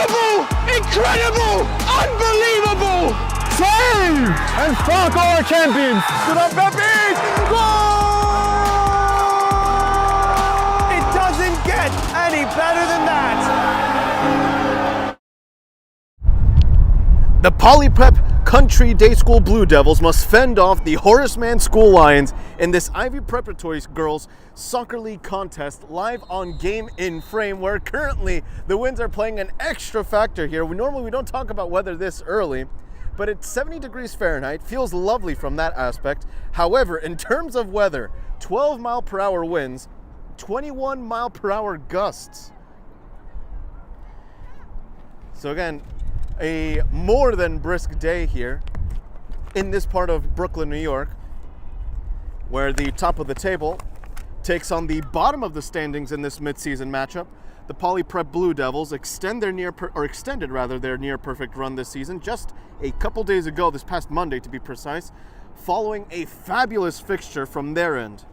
Unbelievable! Incredible! Unbelievable! Save! And Falco are champions! Good up, Pepe! Goal! It doesn't get any better than that! The Poly Prep Country Day School Blue Devils must fend off the Horace Mann School Lions in this Ivy Preparatory Girls Soccer League contest live on Game in Frame, where currently the winds are playing an extra factor here. Normally we don't talk about weather this early, but it's 70 degrees Fahrenheit, feels lovely from that aspect. However, in terms of weather, 12 mile per hour winds, 21 mile per hour gusts. So again, a more than brisk day here in this part of Brooklyn, New York, where the top of the table takes on the bottom of the standings in this midseason matchup. The Poly Prep Blue Devils extended their near perfect run this season just a couple days ago, this past Monday to be precise, following a fabulous fixture from their end.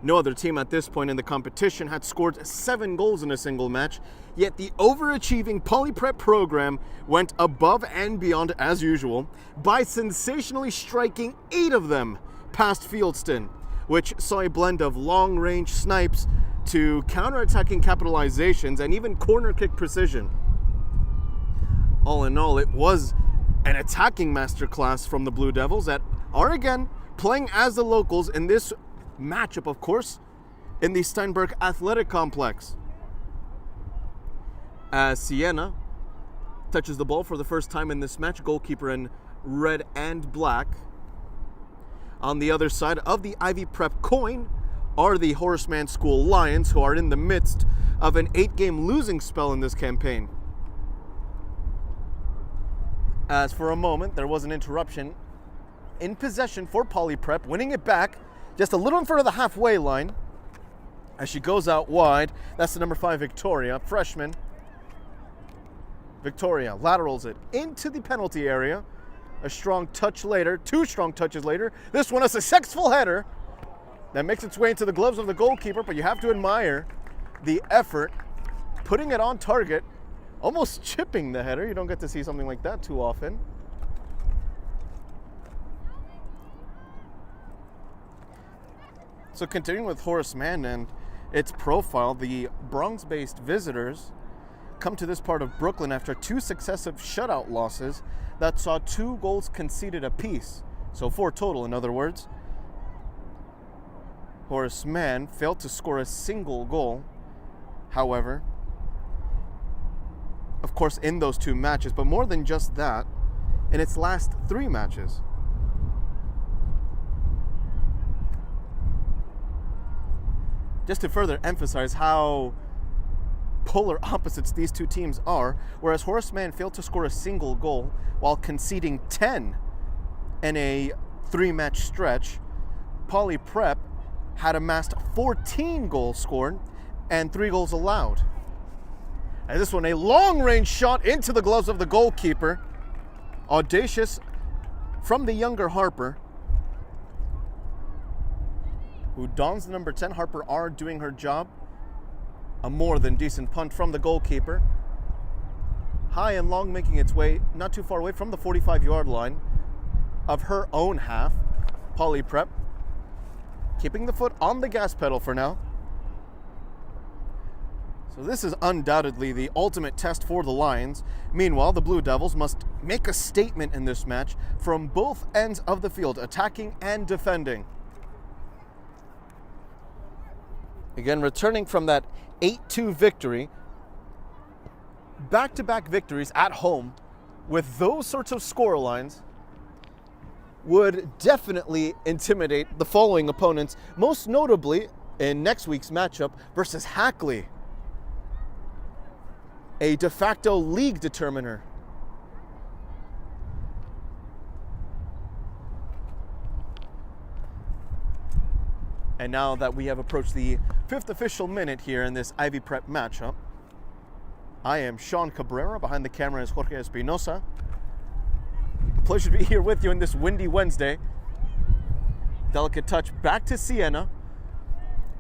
No other team at this point in the competition had scored 7 goals in a single match, yet the overachieving Poly Prep program went above and beyond as usual by sensationally striking 8 of them past Fieldston, which saw a blend of long-range snipes to counter-attacking capitalizations and even corner kick precision. All in all, it was an attacking masterclass from the Blue Devils that are again playing as the locals in this matchup, of course, in the Steinberg Athletic Complex. As Sienna touches the ball for the first time in this match, goalkeeper in red and black. On the other side of the Ivy Prep coin are the Horace Mann School Lions, who are in the midst of an 8-game losing spell in this campaign. As for a moment, there was an interruption in possession for Poly Prep, winning it back just a little in front of the halfway line as she goes out wide. That's the number 5 Victoria, freshman. Victoria laterals it into the penalty area. A strong touch later, 2 strong touches later. This one a successful header that makes its way into the gloves of the goalkeeper, but you have to admire the effort, putting it on target, almost chipping the header. You don't get to see something like that too often. So continuing with Horace Mann and its profile, the Bronx-based visitors come to this part of Brooklyn after 2 successive shutout losses that saw 2 goals conceded apiece. So 4 total, in other words. Horace Mann failed to score a single goal, however, of course, in those 2 matches, but more than just that, in its last 3 matches. Just to further emphasize how polar opposites these 2 teams are, whereas Horace Mann failed to score a single goal while conceding 10 in a 3-match stretch, Poly Prep had amassed 14 goals scored and 3 goals allowed. And this one, a long-range shot into the gloves of the goalkeeper. Audacious from the younger Harper, who dons the number 10. Harper are doing her job. A more than decent punt from the goalkeeper. High and long, making its way not too far away from the 45-yard line of her own half. Poly Prep keeping the foot on the gas pedal for now. So this is undoubtedly the ultimate test for the Lions. Meanwhile, the Blue Devils must make a statement in this match from both ends of the field, attacking and defending. Again, returning from that 8-2 victory, back-to-back victories at home with those sorts of score lines would definitely intimidate the following opponents, most notably in next week's matchup versus Hackley, a de facto league determiner. And now that we have approached the 5th official minute here in this Ivy Prep matchup, I am Sean Cabrera. Behind the camera is Jorge Espinosa. Pleasure to be here with you on this windy Wednesday. Delicate touch back to Sienna,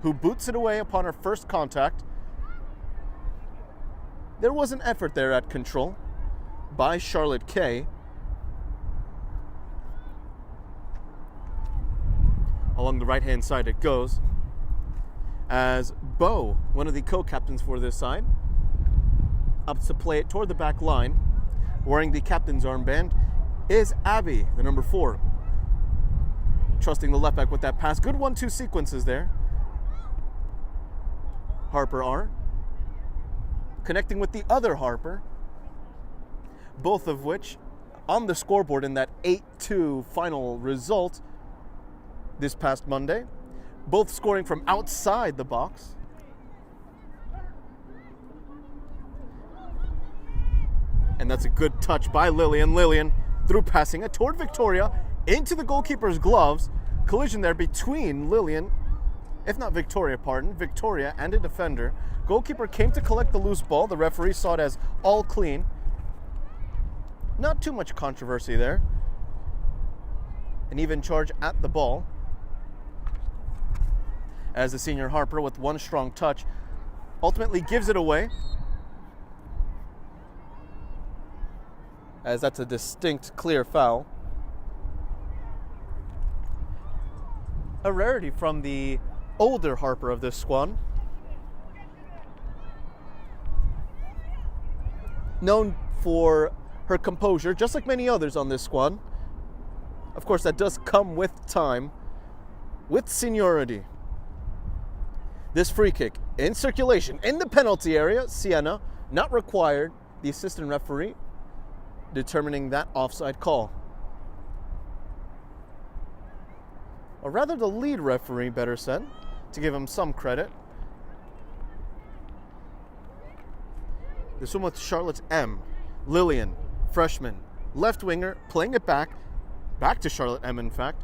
who boots it away upon her first contact. There was an effort there at control by Charlotte Kay. Along the right-hand side it goes, as Bo, one of the co-captains for this side, up to play it toward the back line, wearing the captain's armband, is Abby, the number 4. Trusting the left back with that pass. Good 1-2 sequences there. Harper R. Connecting with the other Harper. Both of which on the scoreboard in that 8-2 final result this past Monday. Both scoring from outside the box. And that's a good touch by Lillian. Lillian through passing it toward Victoria into the goalkeeper's gloves. Collision there between Lillian, if not Victoria, pardon, Victoria and a defender. Goalkeeper came to collect the loose ball. The referee saw it as all clean. Not too much controversy there. An even charge at the ball. As the senior Harper, with one strong touch, ultimately gives it away. As that's a distinct, clear foul. A rarity from the older Harper of this squad. Known for her composure, just like many others on this squad. Of course, that does come with time, with seniority. This free kick in circulation in the penalty area. Sienna, not required. The assistant referee determining that offside call. Or rather the lead referee, better said, to give him some credit. This one with Charlotte's M. Lillian, freshman, left winger, playing it back to Charlotte M, in fact.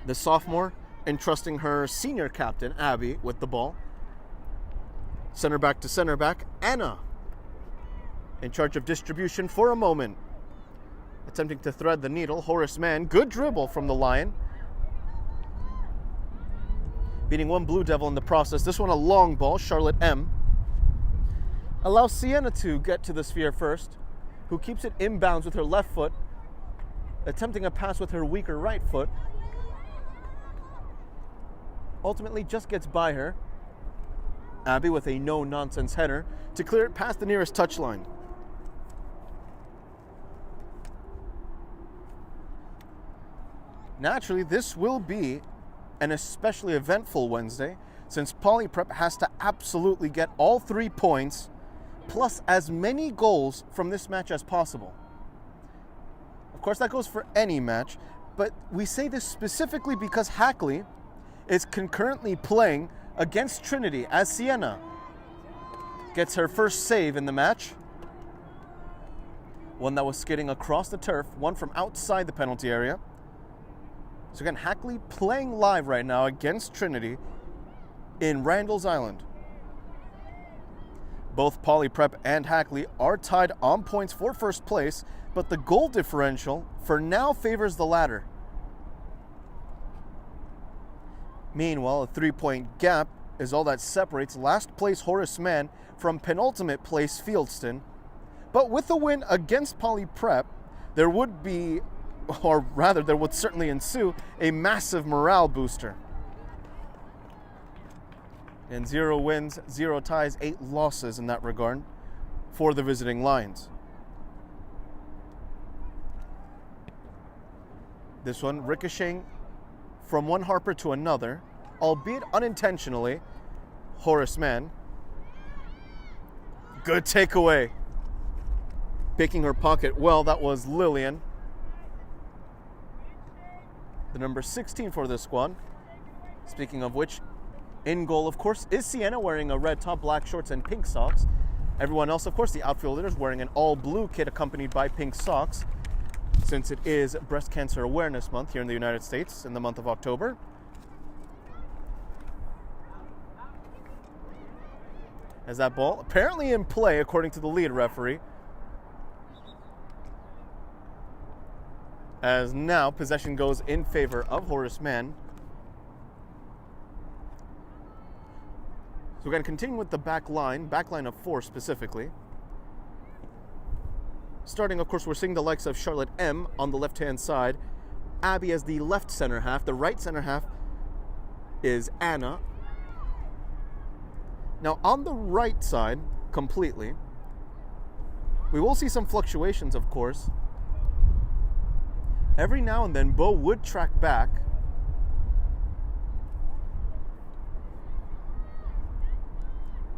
The sophomore entrusting her senior captain, Abby, with the ball. Center back to center back, Anna, in charge of distribution for a moment. Attempting to thread the needle, Horace Mann, good dribble from the Lion. Beating one Blue Devil in the process. This one a long ball, Charlotte M. Allows Sienna to get to the sphere first, who keeps it inbounds with her left foot, attempting a pass with her weaker right foot. Ultimately just gets by her. Abby with a no-nonsense header to clear it past the nearest touchline. Naturally, this will be an especially eventful Wednesday, since Poly Prep has to absolutely get all 3 points, plus as many goals from this match as possible. Of course, that goes for any match, but we say this specifically because Hackley is concurrently playing against Trinity as Sienna gets her first save in the match. One that was skidding across the turf, one from outside the penalty area. So again, Hackley playing live right now against Trinity in Randall's Island. Both Poly Prep and Hackley are tied on points for first place, but the goal differential for now favors the latter. Meanwhile, a 3-point gap is all that separates last place Horace Mann from penultimate place Fieldston. But with a win against Poly Prep, there would be, or rather there would certainly ensue, a massive morale booster. And 0 wins, 0 ties, 8 losses in that regard for the visiting Lions. This one ricocheting from one Harper to another, albeit unintentionally. Horace Mann. Good takeaway. Picking her pocket well, that was Lillian. The number 16 for this squad. Speaking of which, in goal, of course, is Sienna, wearing a red top, black shorts, and pink socks. Everyone else, of course, the outfielders, wearing an all-blue kit accompanied by pink socks, since it is Breast Cancer Awareness Month here in the United States in the month of October. As that ball, apparently in play, according to the lead referee. As now, possession goes in favor of Horace Mann. So we're going to continue with the back line of 4 specifically. Starting, of course, we're seeing the likes of Charlotte M on the left-hand side, Abby as the left center half. The right center half is Anna. Now, on the right side, completely, we will see some fluctuations, of course. Every now and then, Bo would track back.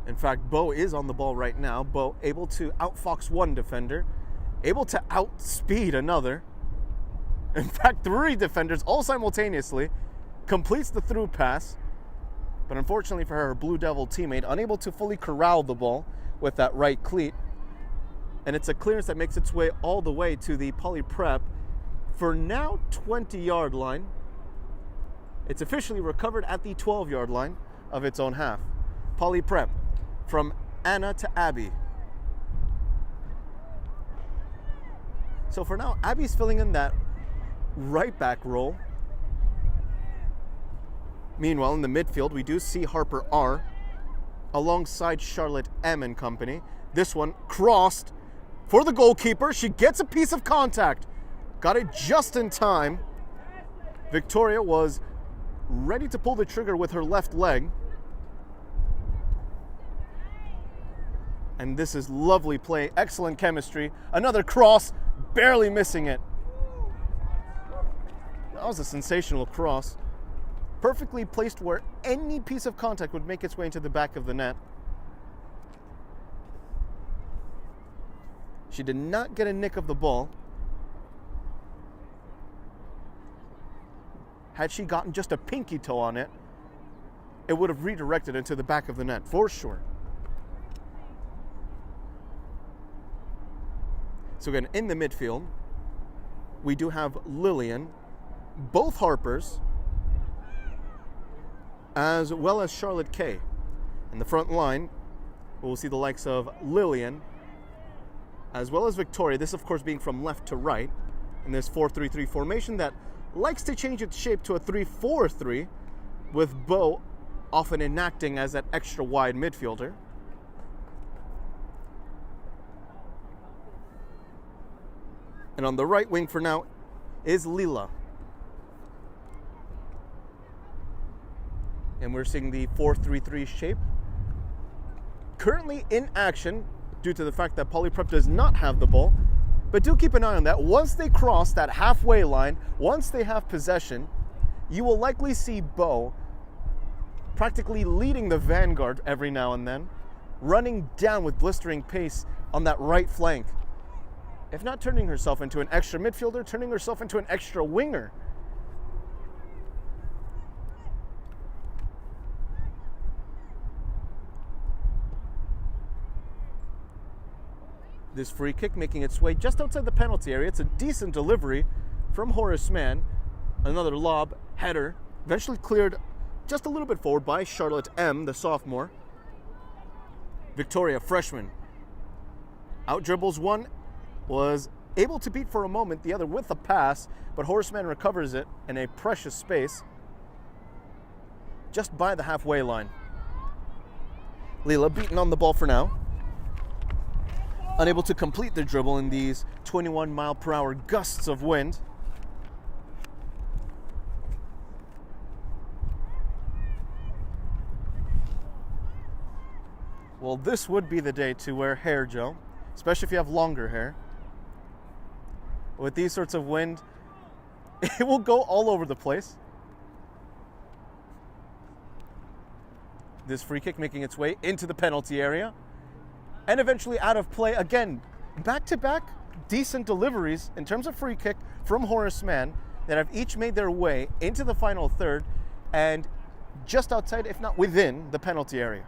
In fact, Bo is on the ball right now. Bo able to outfox one defender, able to outspeed another. In fact, 3 defenders all simultaneously, completes the through pass. But unfortunately for her Blue Devil teammate, unable to fully corral the ball with that right cleat. And it's a clearance that makes its way all the way to the Poly Prep for now 20-yard line. It's officially recovered at the 12-yard line of its own half. Poly Prep from Anna to Abby. So for now, Abby's filling in that right back role. Meanwhile, in the midfield, we do see Harper R alongside Charlotte M and company. This one crossed for the goalkeeper. She gets a piece of contact. Got it just in time. Victoria was ready to pull the trigger with her left leg. And this is lovely play, excellent chemistry. Another cross, barely missing it. That was a sensational cross. Perfectly placed where any piece of contact would make its way into the back of the net. She did not get a nick of the ball. Had she gotten just a pinky toe on it, it would have redirected into the back of the net, for sure. So again, in the midfield, we do have Lillian, both Harpers, as well as Charlotte K. In the front line, we'll see the likes of Lillian, as well as Victoria. This, of course, being from left to right in this 4-3-3 formation that likes to change its shape to a 3-4-3, with Bo often enacting as that extra wide midfielder. And on the right wing for now is Lila. And we're seeing the 4-3-3 shape. Currently in action due to the fact that Poly Prep does not have the ball. But do keep an eye on that. Once they cross that halfway line, once they have possession, you will likely see Bo practically leading the vanguard every now and then, running down with blistering pace on that right flank. If not turning herself into an extra midfielder, turning herself into an extra winger. This free kick making its way just outside the penalty area. It's a decent delivery from Horace Mann. Another lob, header, eventually cleared just a little bit forward by Charlotte M, the sophomore. Victoria, freshman, out dribbles one, was able to beat for a moment the other with a pass, but Horace Mann recovers it in a precious space just by the halfway line. Lila beaten on the ball for now. Unable to complete the dribble in these 21-mile-per-hour gusts of wind. Well, this would be the day to wear hair gel, especially if you have longer hair. With these sorts of wind, it will go all over the place. This free kick making its way into the penalty area and eventually out of play. Again, back-to-back decent deliveries in terms of free kick from Horace Mann that have each made their way into the final third and just outside, if not within, the penalty area.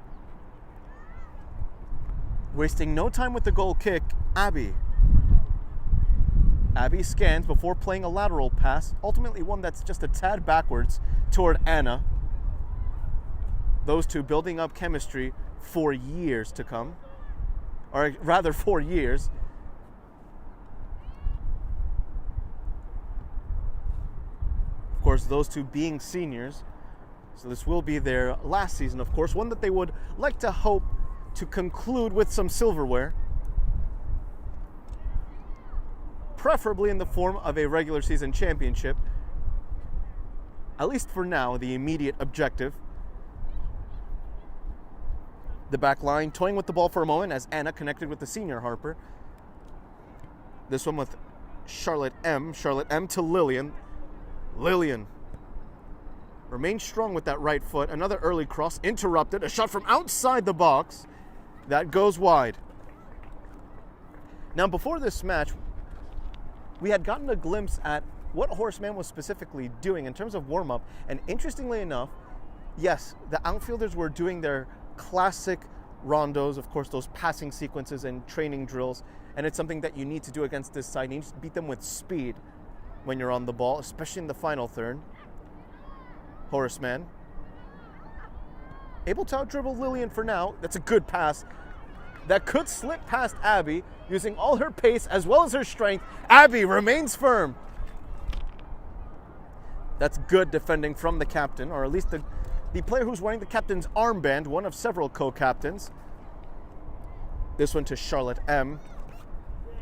Wasting no time with the goal kick, Abby. Abby scans before playing a lateral pass, ultimately one that's just a tad backwards toward Anna. Those two building up chemistry for years to come, or rather 4 years. Of course, those two being seniors, So this will be their last season, of course, one that they would like to hope to conclude with some silverware, preferably in the form of a regular season championship, at least for now, the immediate objective. The back line toying with the ball for a moment as Anna connected with the senior Harper. This one with Charlotte M. Charlotte M to Lillian. Lillian remains strong with that right foot. Another early cross interrupted. A shot from outside the box that goes wide. Now, before this match, we had gotten a glimpse at what Horace Mann was specifically doing in terms of warm-up. And interestingly enough, yes, the outfielders were doing their classic rondos, of course, those passing sequences and training drills. And it's something that you need to do against this side. You need to beat them with speed when you're on the ball, especially in the final third. Horace Mann able to out-dribble Lillian for now. That's a good pass that could slip past Abby, using all her pace as well as her strength. Abby remains firm. That's good defending from the captain, or at least the player who's wearing the captain's armband, one of several co-captains. This one to Charlotte M.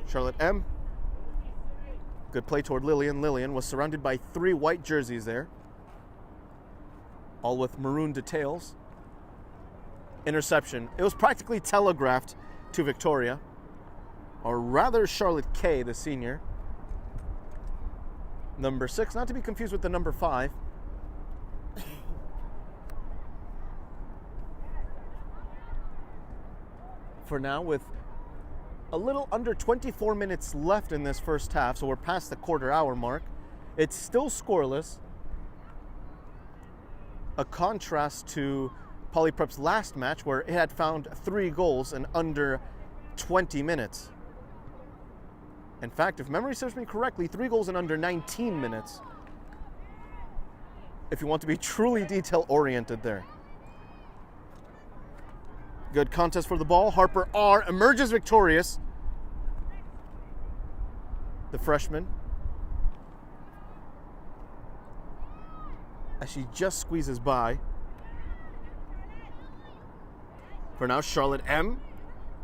Charlotte M. Good play toward Lillian. Lillian was surrounded by 3 white jerseys there, all with maroon details. Interception. It was practically telegraphed to Victoria, or rather Charlotte K, the senior. Number 6, not to be confused with the number 5. For now, with a little under 24 minutes left in this first half, so we're past the quarter-hour mark, it's still scoreless. A contrast to Poly Prep's last match, where it had found 3 goals in under 20 minutes. In fact, if memory serves me correctly, 3 goals in under 19 minutes. If you want to be truly detail-oriented there. Good contest for the ball. Harper R emerges victorious. The freshman. As she just squeezes by. For now, Charlotte M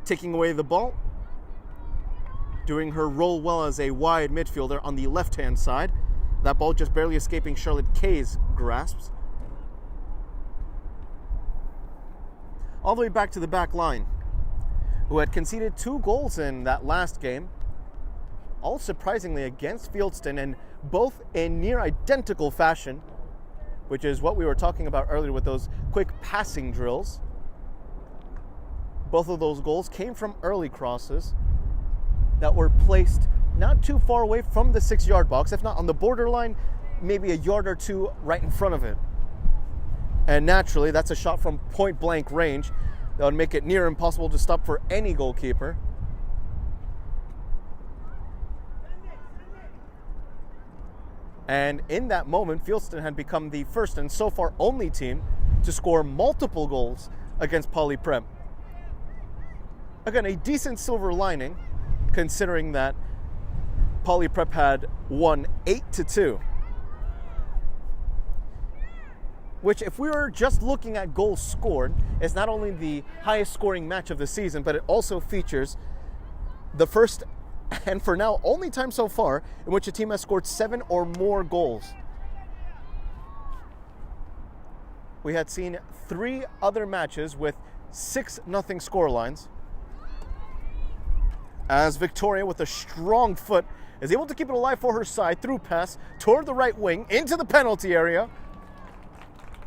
taking away the ball. Doing her role well as a wide midfielder on the left-hand side. That ball just barely escaping Charlotte K's grasps. All the way back to the back line, who had conceded 2 goals in that last game, all surprisingly against Fieldston, and both in near identical fashion, which is what we were talking about earlier with those quick passing drills. Both of those goals came from early crosses that were placed not too far away from the 6-yard box, if not on the borderline, maybe a yard or 2 right in front of it. And naturally, that's a shot from point-blank range that would make it near impossible to stop for any goalkeeper. And in that moment, Fieldston had become the first and so far only team to score multiple goals against Poly Prep. Again, a decent silver lining, considering that Poly Prep had won 8-2. Which, if we were just looking at goals scored, is not only the highest scoring match of the season, but it also features the first, and for now, only time so far, in which a team has scored 7 or more goals. We had seen 3 other matches with 6-0 scorelines, as Victoria, with a strong foot, is able to keep it alive for her side through pass toward the right wing into the penalty area.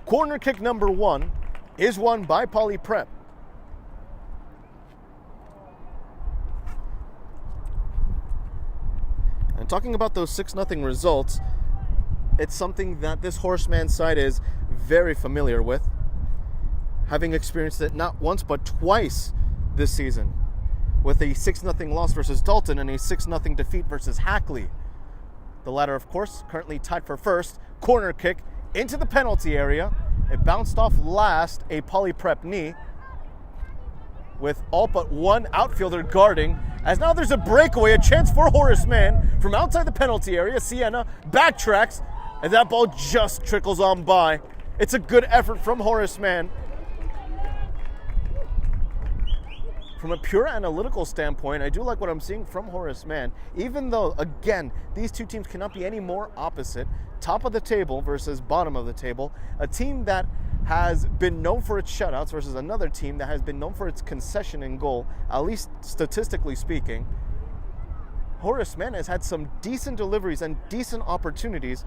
Corner kick number 1 is won by Poly Prep. And talking about those 6-0 results, it's something that this Horace Mann side is very familiar with, having experienced it not once but twice this season, with a 6-0 loss versus Dalton and a 6-0 defeat versus Hackley. The latter, of course, currently tied for first. Corner kick into the penalty area. It bounced off last a Poly Prep knee, with all but one outfielder guarding, as now there's a breakaway, a chance for Horace Mann from outside the penalty area. Sienna backtracks, and that ball just trickles on by. It's a good effort from Horace Mann. From a pure analytical standpoint, I do like what I'm seeing from Horace Mann, even though, again, these two teams cannot be any more opposite. Top of the table versus bottom of the table. A team that has been known for its shutouts versus another team that has been known for its concession in goal, at least statistically speaking. Horace Mann has had some decent deliveries and decent opportunities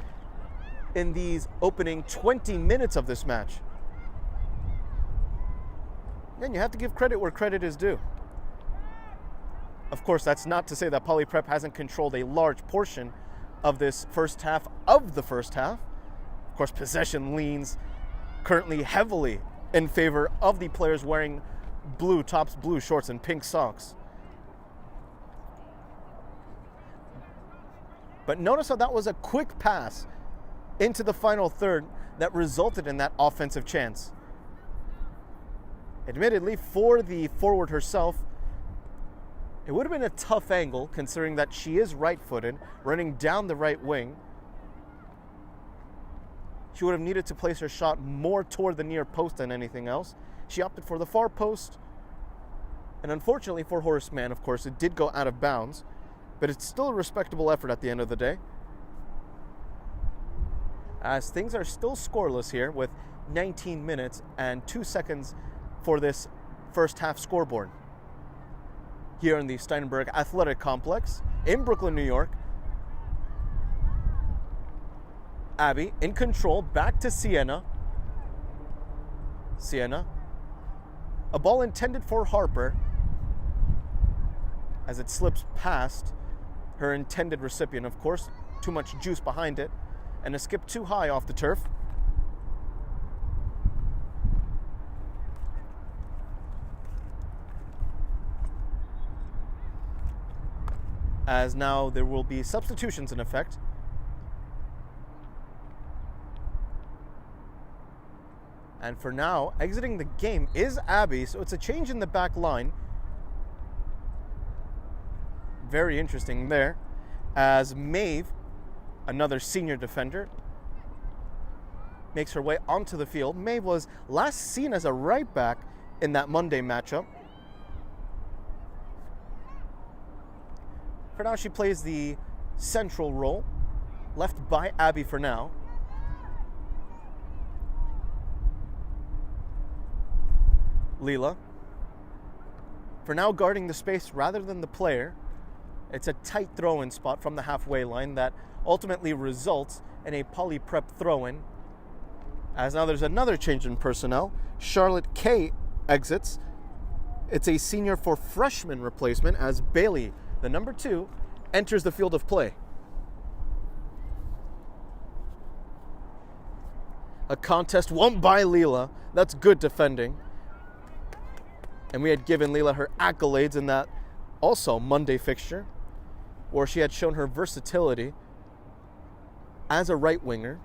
in these opening 20 minutes of this match. And you have to give credit where credit is due. Of course, that's not to say that Poly Prep hasn't controlled a large portion of this first half of the first half. Of course, possession leans currently heavily in favor of the players wearing blue tops, blue shorts, and pink socks. But notice how that was a quick pass into the final third that resulted in that offensive chance. Admittedly, for the forward herself, it would have been a tough angle considering that she is right-footed, running down the right wing. She would have needed to place her shot more toward the near post than anything else. She opted for the far post. And unfortunately for Horace Mann, of course, it did go out of bounds, but it's still a respectable effort at the end of the day. As things are still scoreless here with 19 minutes and 2 seconds for this first half scoreboard. Here in the Steinberg Athletic Complex in Brooklyn, New York. Abby in control, back to Sienna. Sienna. A ball intended for Harper as it slips past her intended recipient, of course. Too much juice behind it. And a skip too high off the turf. As now there will be substitutions in effect. And for now, exiting the game is Abby, so it's a change in the back line. Very interesting there. As Maeve, another senior defender, makes her way onto the field. Maeve was last seen as a right back in that Monday matchup. For now, she plays the central role, left by Abby for now. Leela, for now guarding the space rather than the player. It's a tight throw-in spot from the halfway line that ultimately results in a Poly Prep throw-in. As now there's another change in personnel. Charlotte Kay exits. It's a senior for freshman replacement as Bailey, the number 2, enters the field of play. A contest won by Leela. That's good defending. And we had given Leela her accolades in that also Monday fixture, where she had shown her versatility as a right winger.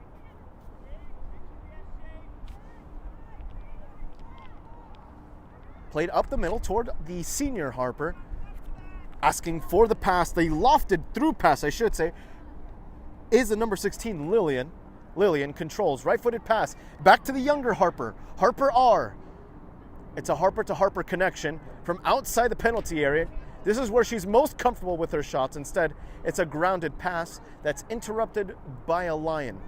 Played up the middle toward the senior Harper, asking for the pass. The lofted through pass, I should say, is the number 16, Lillian. Lillian controls, right-footed pass, back to the younger Harper. Harper R. It's a Harper to Harper connection from outside the penalty area. This is where she's most comfortable with her shots. Instead, it's a grounded pass that's interrupted by a Lion.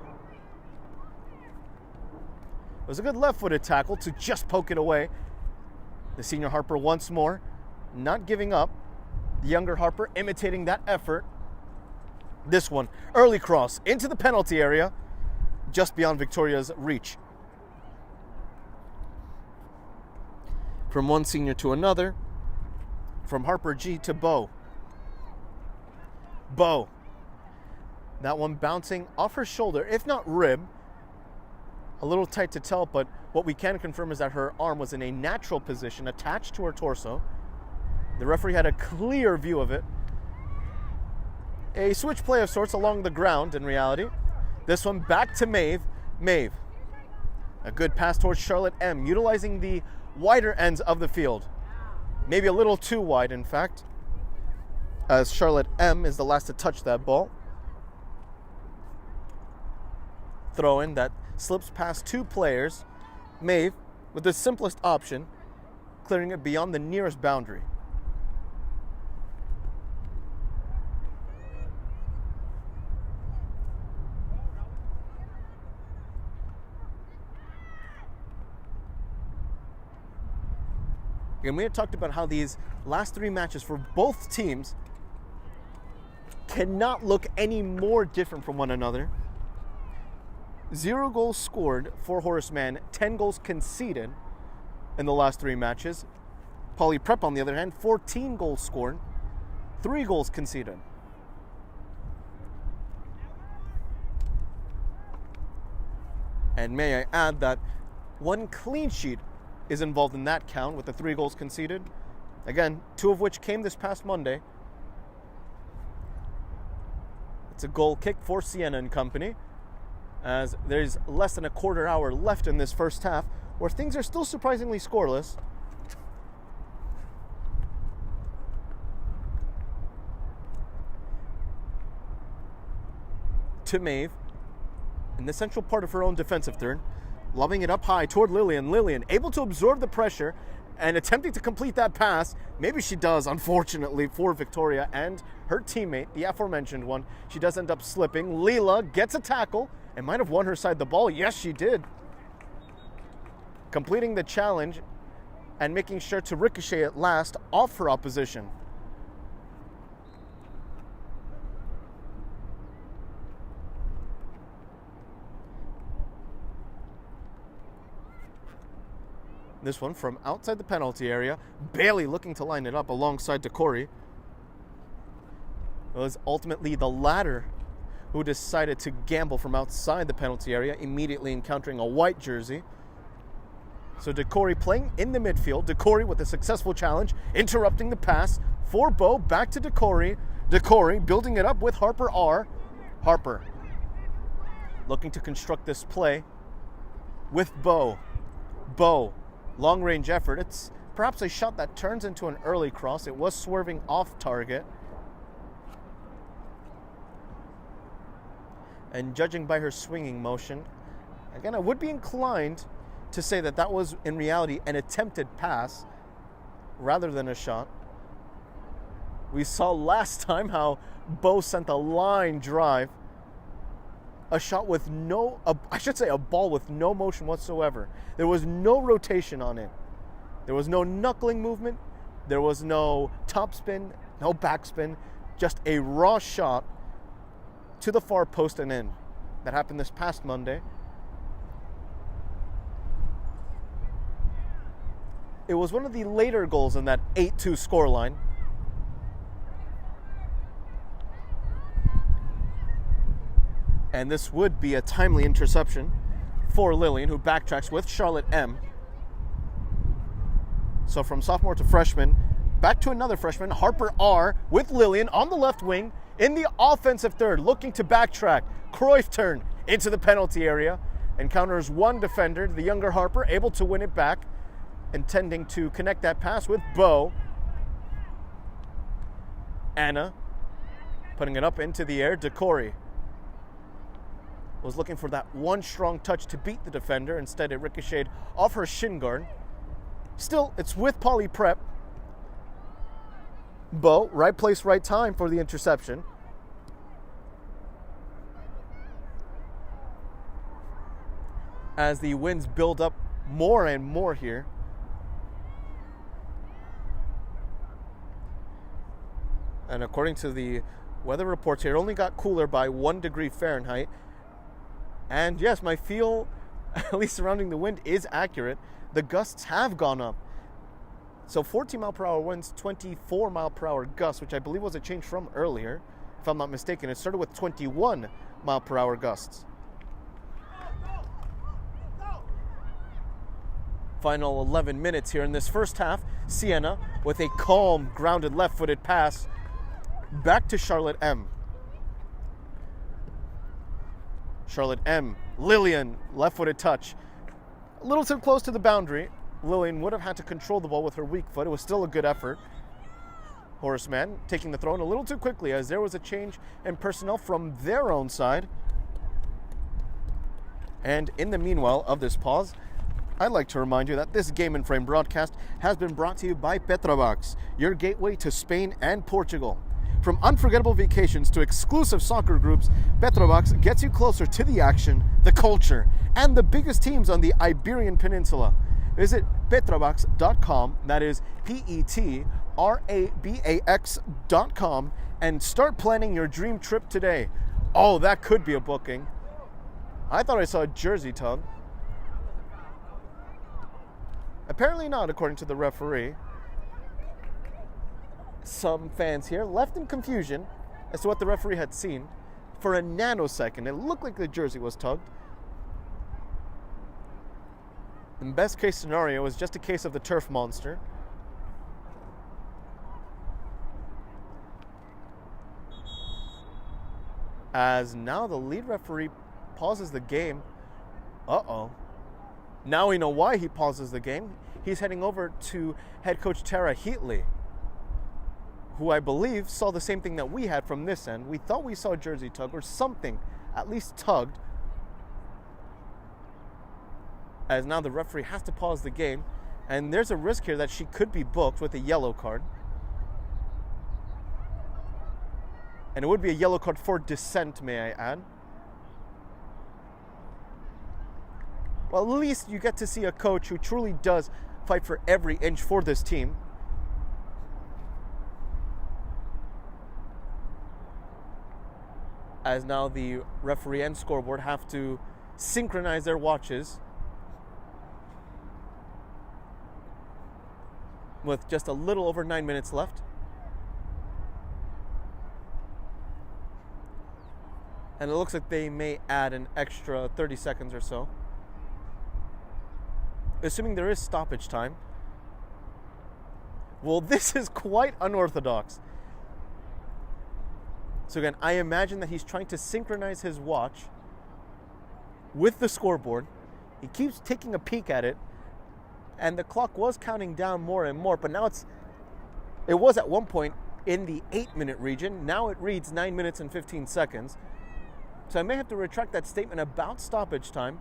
It was a good left-footed tackle to just poke it away. The senior Harper once more, not giving up. The younger Harper imitating that effort. This one, early cross into the penalty area, just beyond Victoria's reach. From one senior to another, from Harper G to Bo. Bo. That one bouncing off her shoulder, if not rib. A little tight to tell, but what we can confirm is that her arm was in a natural position attached to her torso. The referee had a clear view of it. A switch play of sorts along the ground in reality. This one back to Maeve. Maeve. A good pass towards Charlotte M, utilizing the wider ends of the field. Maybe a little too wide, in fact, as Charlotte M is the last to touch that ball. Throw in that slips past two players. Maeve, with the simplest option, clearing it beyond the nearest boundary. And we had talked about how these last three matches for both teams cannot look any more different from one another. 0 goals scored for Horace Mann, 10 goals conceded in the last three matches. Poly Prep, on the other hand, 14 goals scored, 3 goals conceded. And may I add that 1 clean sheet is involved in that count with the 3 goals conceded. Again, 2 of which came this past Monday. It's a goal kick for Sienna and company, as there's less than a quarter hour left in this first half, where things are still surprisingly scoreless. To Maeve, in the central part of her own defensive third, lobbing it up high toward Lillian. Lillian able to absorb the pressure and attempting to complete that pass. Maybe she does, unfortunately, for Victoria and her teammate, the aforementioned one. She does end up slipping. Leela gets a tackle and might have won her side the ball. Yes, she did. Completing the challenge and making sure to ricochet at last off her opposition. This one from outside the penalty area. Bailey looking to line it up alongside Decory. It was ultimately the latter who decided to gamble from outside the penalty area, immediately encountering a white jersey. So Decory playing in the midfield. Decory with a successful challenge, interrupting the pass for Bo. Back to Decory. Decory building it up with Harper R. Harper looking to construct this play with Bo. Bo. Long range effort. It's perhaps a shot that turns into an early cross. It was swerving off target. And judging by her swinging motion, again, I would be inclined to say that that was in reality an attempted pass rather than a shot. We saw last time how Bo sent a line drive, a shot with a ball with no motion whatsoever. There was no rotation on it. There was no knuckling movement. There was no topspin, no backspin, just a raw shot to the far post and in. That happened this past Monday. It was one of the later goals in that 8-2 scoreline. And this would be a timely interception for Lillian, who backtracks with Charlotte M. So from sophomore to freshman, back to another freshman, Harper R. with Lillian on the left wing in the offensive third, looking to backtrack. Cruyff turn into the penalty area, encounters one defender, the younger Harper, able to win it back, intending to connect that pass with Bo. Anna putting it up into the air. Decory was looking for that one strong touch to beat the defender. Instead, it ricocheted off her shin guard. Still, it's with Poly Prep. Bo, right place, right time for the interception. As the winds build up more and more here. And according to the weather reports here, it only got cooler by 1 degree Fahrenheit. And yes, my feel, at least surrounding the wind, is accurate. The gusts have gone up. So 14 mile per hour winds, 24 mile per hour gusts, which I believe was a change from earlier, if I'm not mistaken. It started with 21 mile per hour gusts. Final 11 minutes here in this first half. Sienna with a calm, grounded left-footed pass back to Charlotte M. Charlotte M. Lillian, left-footed touch. A little too close to the boundary. Lillian would have had to control the ball with her weak foot. It was still a good effort. Horace Mann taking the throw in a little too quickly, as there was a change in personnel from their own side. And in the meanwhile of this pause, I'd like to remind you that this Game and Frame broadcast has been brought to you by Petrovax, your gateway to Spain and Portugal. From unforgettable vacations to exclusive soccer groups, Petrovax gets you closer to the action, the culture, and the biggest teams on the Iberian Peninsula. Visit petrovax.com, that is petrabax.com, and start planning your dream trip today. Oh, that could be a booking. I thought I saw a jersey tug. Apparently not, according to the referee. Some fans here left in confusion as to what the referee had seen. For a nanosecond, it looked like the jersey was tugged. The best case scenario was just a case of the turf monster. As now the lead referee pauses the game. Uh-oh. Now we know why he pauses the game. He's heading over to head coach Tara Heatley, who I believe saw the same thing that we had from this end. We thought we saw a jersey tug or something, at least tugged. As now the referee has to pause the game, and there's a risk here that she could be booked with a yellow card. And it would be a yellow card for dissent, may I add. Well, at least you get to see a coach who truly does fight for every inch for this team. As now the referee and scoreboard have to synchronize their watches with just a little over 9 minutes left. And it looks like they may add an extra 30 seconds or so, assuming there is stoppage time. Well, this is quite unorthodox. So again, I imagine that he's trying to synchronize his watch with the scoreboard. He keeps taking a peek at it, and the clock was counting down more and more, but now it was at one point in the 8-minute region. Now it reads 9 minutes and 15 seconds. So I may have to retract that statement about stoppage time.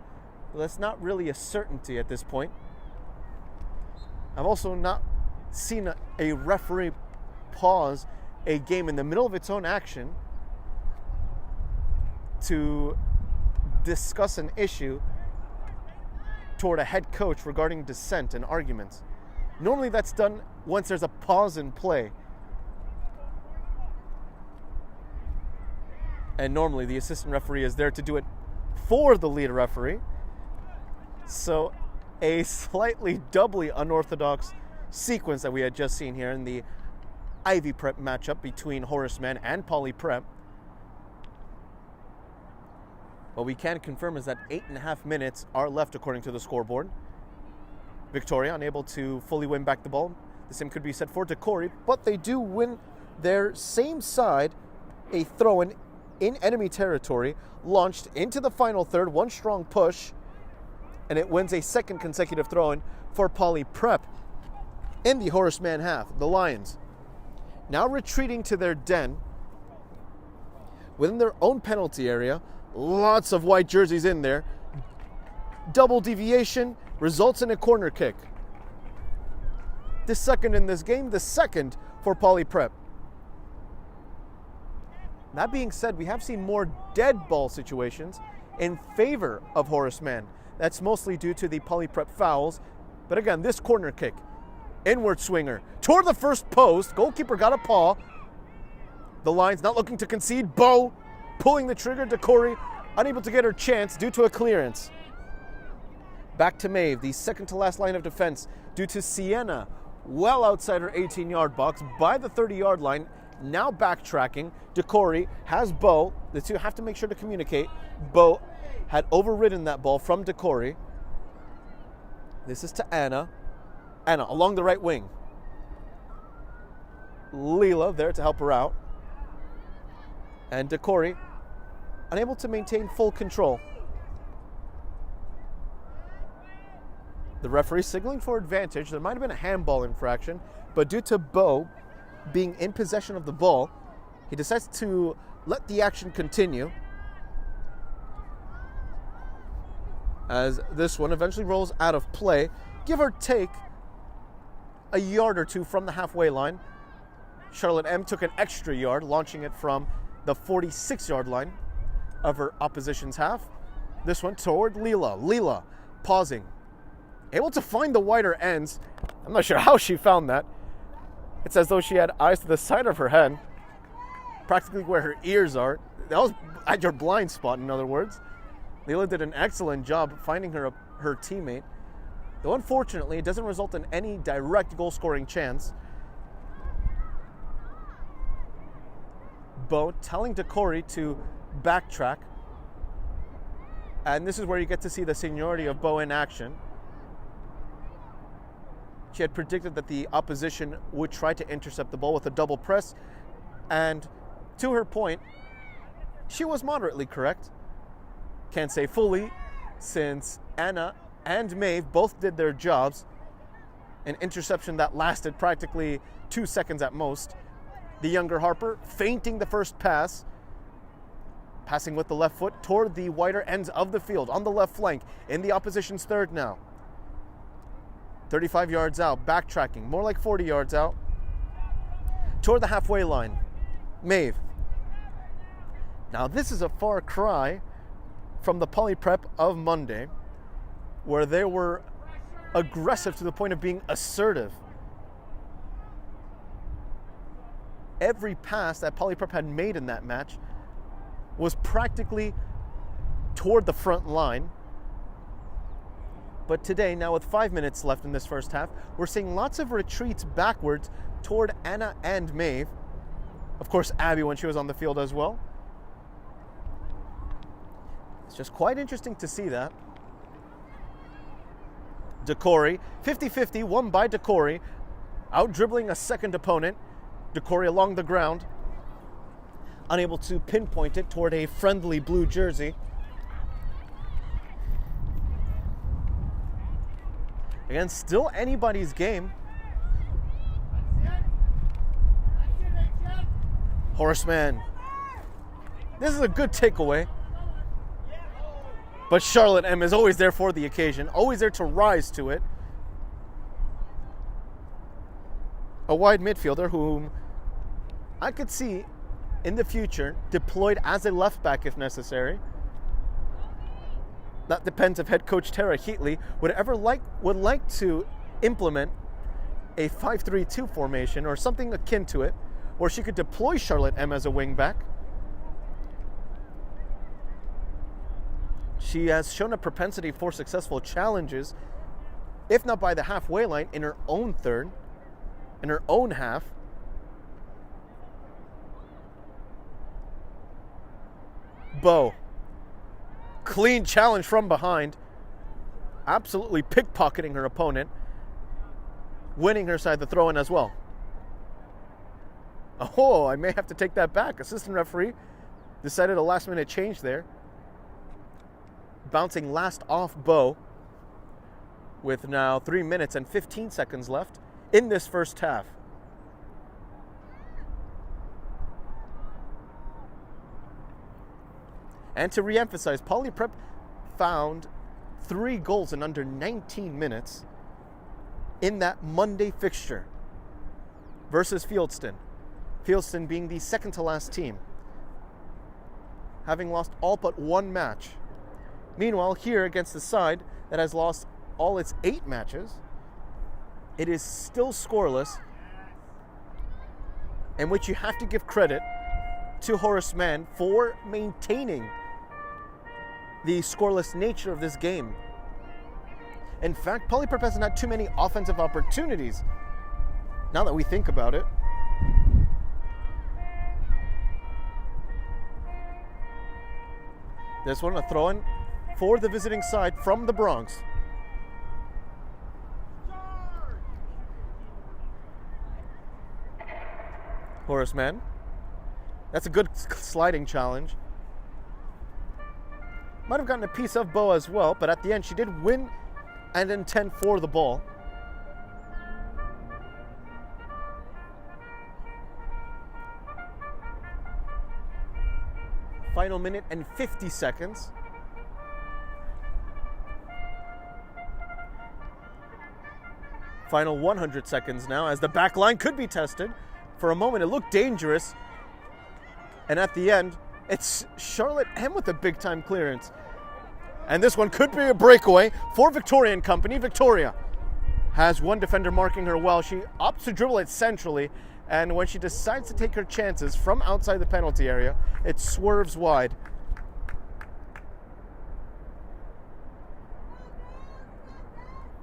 Well, that's not really a certainty at this point. I've also not seen a referee pause a game in the middle of its own action to discuss an issue toward a head coach regarding dissent and arguments. Normally that's done once there's a pause in play. And normally the assistant referee is there to do it for the lead referee. So a slightly doubly unorthodox sequence that we had just seen here in the Ivy Prep matchup between Horace Mann and Poly Prep. What we can confirm is that 8.5 minutes are left according to the scoreboard. Victoria unable to fully win back the ball. The same could be said for Decory, but they do win their same side a throw-in in enemy territory, launched into the final third, one strong push, and it wins a second consecutive throw-in for Poly Prep in the Horace Mann half. The Lions now retreating to their den within their own penalty area. Lots of white jerseys in there. Double deviation results in a corner kick. The second in this game, the second for Poly Prep. That being said, we have seen more dead ball situations in favor of Horace Mann. That's mostly due to the Poly Prep fouls. But again, this corner kick, inward swinger, toward the first post. Goalkeeper got a paw. The Lions not looking to concede. Bo pulling the trigger. Decory unable to get her chance due to a clearance. Back to Maeve, the second to last line of defense, due to Sienna well outside her 18-yard box by the 30-yard line. Now backtracking. Decory has Bo. The two have to make sure to communicate. Bo had overridden that ball from Decory. This is to Anna. Anna along the right wing. Leela there to help her out. And Decory unable to maintain full control. The referee signaling for advantage. There might have been a handball infraction, but due to Bo being in possession of the ball, he decides to let the action continue. as this one eventually rolls out of play, give or take a yard or two from the halfway line. Charlotte M took an extra yard, launching it from the 46-yard line of her opposition's half. This one toward Leela. Leela pausing, able to find the wider ends. I'm not sure how she found that. It's as though she had eyes to the side of her head, practically where her ears are. That was at your blind spot, in other words. Leela did an excellent job finding her teammate, though unfortunately it doesn't result in any direct goal-scoring chance. Bo telling Decory to backtrack, and this is where you get to see the seniority of Bo in action. She had predicted that the opposition would try to intercept the ball with a double press, and to her point, she was moderately correct. Can't say fully, since Anna and Maeve both did their jobs. An interception that lasted practically 2 seconds at most. The younger Harper feinting the first pass, passing with the left foot toward the wider ends of the field on the left flank in the opposition's third now. 35 yards out, backtracking, more like 40 yards out, toward the halfway line. Maeve. Now this is a far cry from the Poly Prep of Monday, where they were aggressive to the point of being assertive. Every pass that Poly Prep had made in that match was practically toward the front line. But today, now with 5 minutes left in this first half, we're seeing lots of retreats backwards toward Anna and Maeve. Of course, Abby when she was on the field as well. It's just quite interesting to see that. Decory, 50-50, won by Decory, out dribbling a second opponent. Decory along the ground, unable to pinpoint it toward a friendly blue jersey. Again, still anybody's game. Horace Mann. This is a good takeaway. But Charlotte M is always there for the occasion, always there to rise to it. A wide midfielder whom I could see in the future deployed as a left back if necessary. That depends if head coach Tara Heatley would like to implement a 5-3-2 formation or something akin to it, where she could deploy Charlotte M as a wing back. She has shown a propensity for successful challenges, if not by the halfway line, in her own third, in her own half. Bo. Clean challenge from behind. Absolutely pickpocketing her opponent. Winning her side the throw-in as well. Oh, I may have to take that back. Assistant referee decided a last-minute change there. Bouncing last off Bo, with now 3 minutes and 15 seconds left in this first half. And to re-emphasize, Poly Prep found 3 goals in under 19 minutes in that Monday fixture versus Fieldston. Fieldston being the second to last team, having lost all but 1 match. Meanwhile, here against the side that has lost all its 8 matches, it is still scoreless, in which you have to give credit to Horace Mann for maintaining the scoreless nature of this game. In fact, Poly Prep hasn't had too many offensive opportunities, now that we think about it. This one, a throw-in for the visiting side from the Bronx. Horace Mann. That's a good sliding challenge. Might have gotten a piece of Bo as well, but at the end she did win and intend for the ball. Final minute and 50 seconds. Final 100 seconds now as the back line could be tested. For a moment, it looked dangerous. And at the end, it's Charlotte M with a big-time clearance. And this one could be a breakaway for Victoria and company. Victoria has one defender marking her well. She opts to dribble it centrally, and when she decides to take her chances from outside the penalty area, it swerves wide.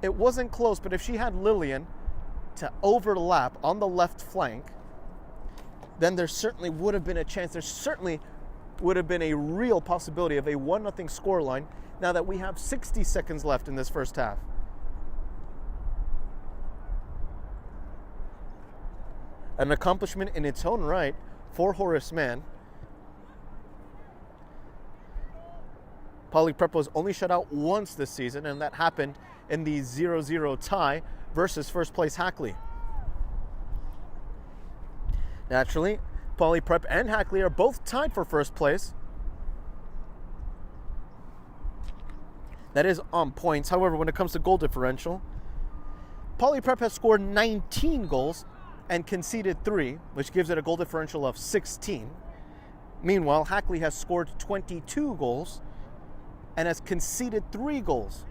It wasn't close, but if she had Lillian to overlap on the left flank, then there certainly would have been a chance. There certainly would have been a real possibility of a 1-0 scoreline now that we have 60 seconds left in this first half. An accomplishment in its own right for Horace Mann. Poly Prep was only shut out once this season, and that happened in the 0-0 tie versus first place Hackley. Naturally, Poly Prep and Hackley are both tied for first place. That is on points. However, when it comes to goal differential, Poly Prep has scored 19 goals and conceded 3, which gives it a goal differential of 16. Meanwhile, Hackley has scored 22 goals and has conceded 3 goals.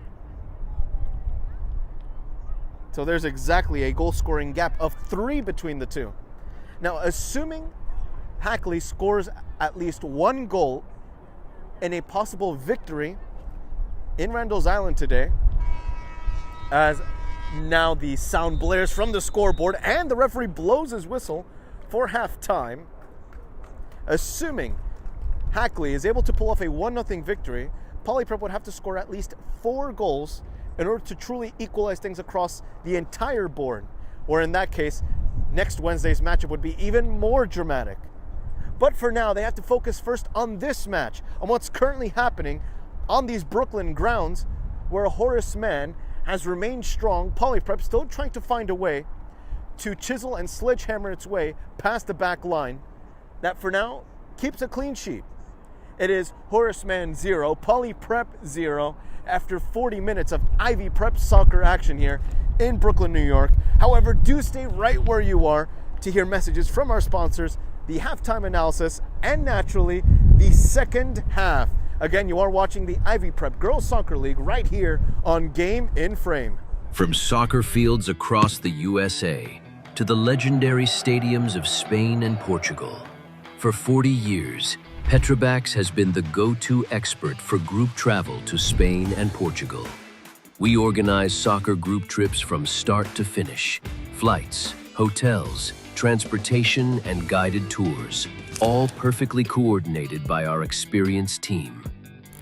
So there's exactly a goal-scoring gap of 3 between the two. Now, assuming Hackley scores at least 1 goal in a possible victory in Randall's Island today, as now the sound blares from the scoreboard and the referee blows his whistle for halftime, assuming Hackley is able to pull off a 1-0 victory, Poly Prep would have to score at least 4 goals in order to truly equalize things across the entire board, or in that case, next Wednesday's matchup would be even more dramatic. But for now, they have to focus first on this match, on what's currently happening on these Brooklyn grounds, where Horace Mann has remained strong. Poly Prep still trying to find a way to chisel and sledgehammer its way past the back line that for now keeps a clean sheet. It is Horace Mann 0, Poly Prep 0, after 40 minutes of Ivy Prep soccer action here in Brooklyn, New York. However, do stay right where you are to hear messages from our sponsors, the halftime analysis, and naturally, the second half. Again, you are watching the Ivy Prep Girls Soccer League right here on Game in Frame. From soccer fields across the USA to the legendary stadiums of Spain and Portugal, for 40 years, Petrobax has been the go-to expert for group travel to Spain and Portugal. We organize soccer group trips from start to finish, flights, hotels, transportation, and guided tours, all perfectly coordinated by our experienced team.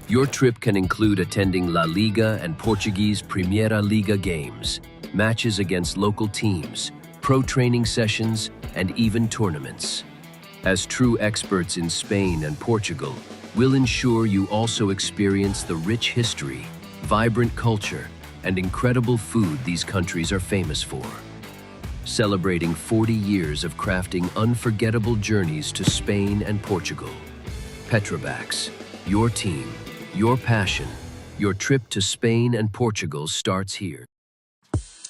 Your trip can include attending La Liga and Portuguese Primeira Liga games, matches against local teams, pro training sessions, and even tournaments. As true experts in Spain and Portugal, we'll ensure you also experience the rich history, vibrant culture, and incredible food these countries are famous for. Celebrating 40 years of crafting unforgettable journeys to Spain and Portugal. Petrobax, your team, your passion, your trip to Spain and Portugal starts here.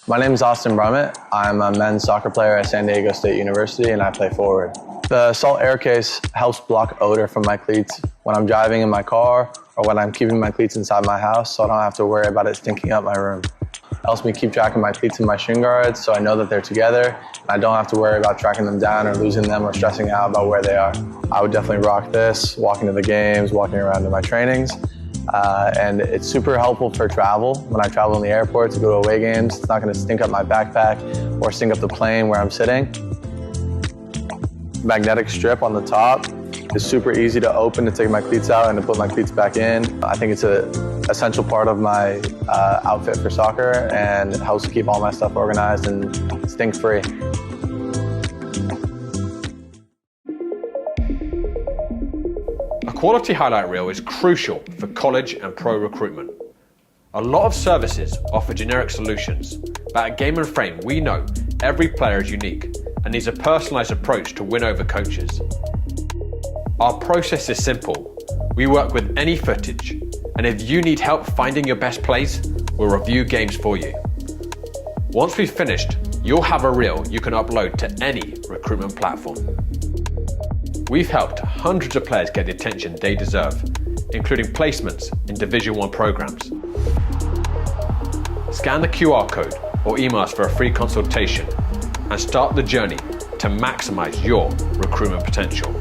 My name is Austin Brummett. I'm a men's soccer player at San Diego State University, and I play forward. The Salt Air Case helps block odor from my cleats when I'm driving in my car or when I'm keeping my cleats inside my house, so I don't have to worry about it stinking up my room. It helps me keep track of my cleats and my shin guards, so I know that they're together, and I don't have to worry about tracking them down or losing them or stressing out about where they are. I would definitely rock this, walking to the games, walking around to my trainings. And it's super helpful for travel. When I travel in the airport to go to away games, it's not going to stink up my backpack or stink up the plane where I'm sitting. Magnetic strip on the top is super easy to open to take my cleats out and to put my cleats back in. I think it's an essential part of my outfit for soccer, and it helps keep all my stuff organized and stink-free. A quality highlight reel is crucial for college and pro recruitment. A lot of services offer generic solutions, but at Game & Frame we know every player is unique and needs a personalised approach to win over coaches. Our process is simple. We work with any footage, and if you need help finding your best plays, we'll review games for you. Once we've finished, you'll have a reel you can upload to any recruitment platform. We've helped hundreds of players get the attention they deserve, including placements in Division 1 programs. Scan the QR code or email us for a free consultation and start the journey to maximize your recruitment potential.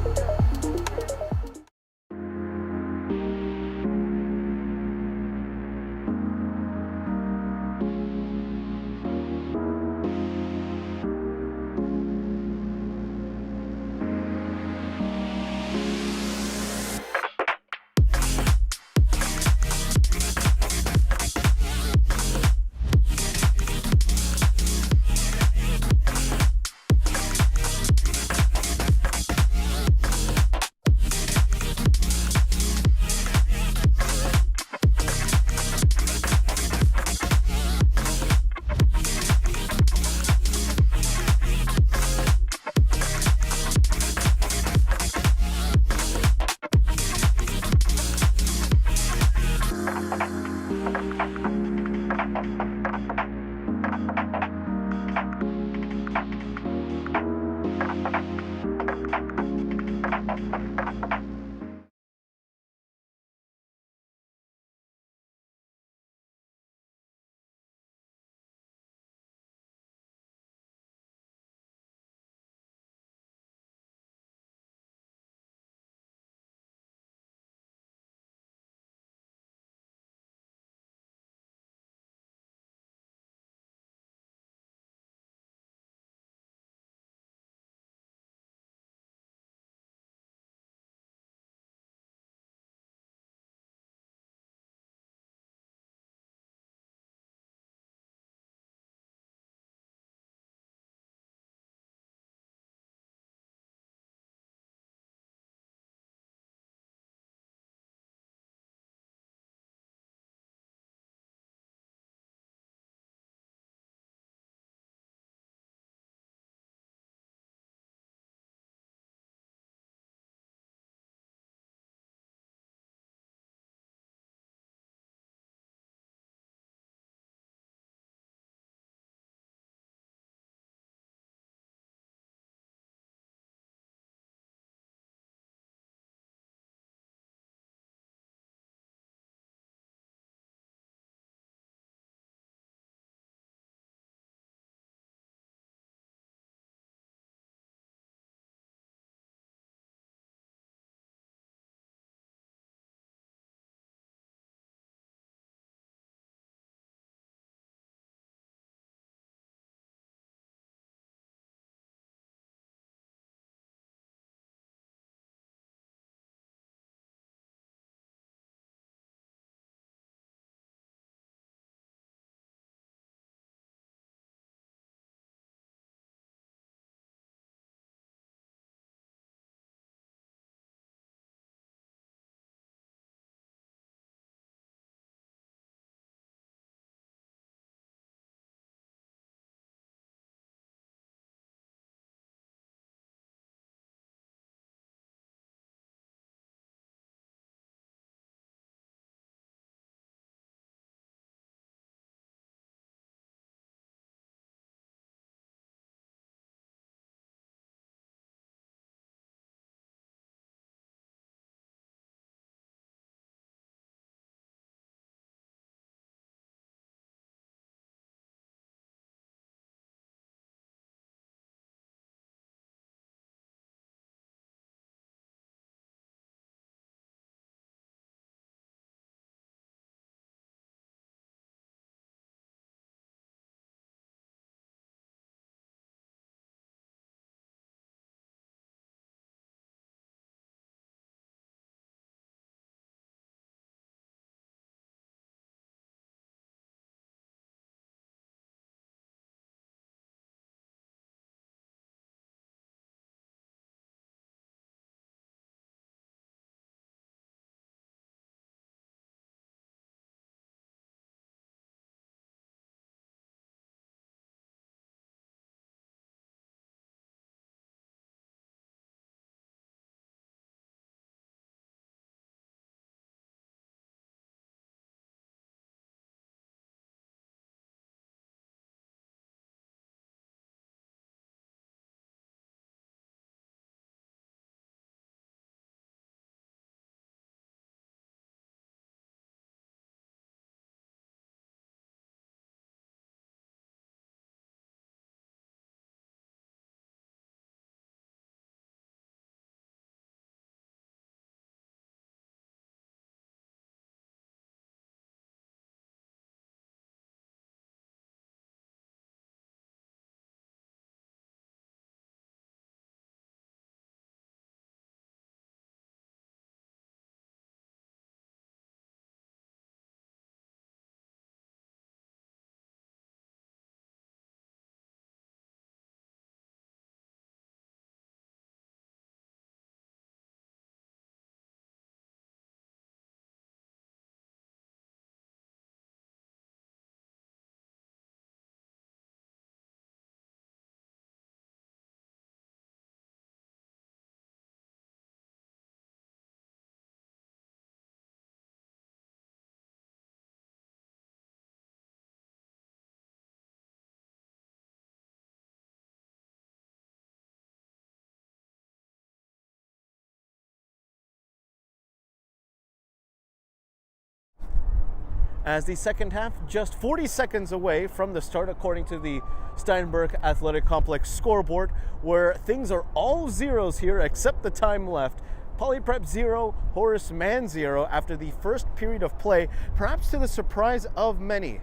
as the second half just 40 seconds away from the start, according to the Steinberg Athletic Complex scoreboard, where things are all zeros here except the time left. Poly Prep 0, Horace Mann 0 after the first period of play, perhaps to the surprise of many.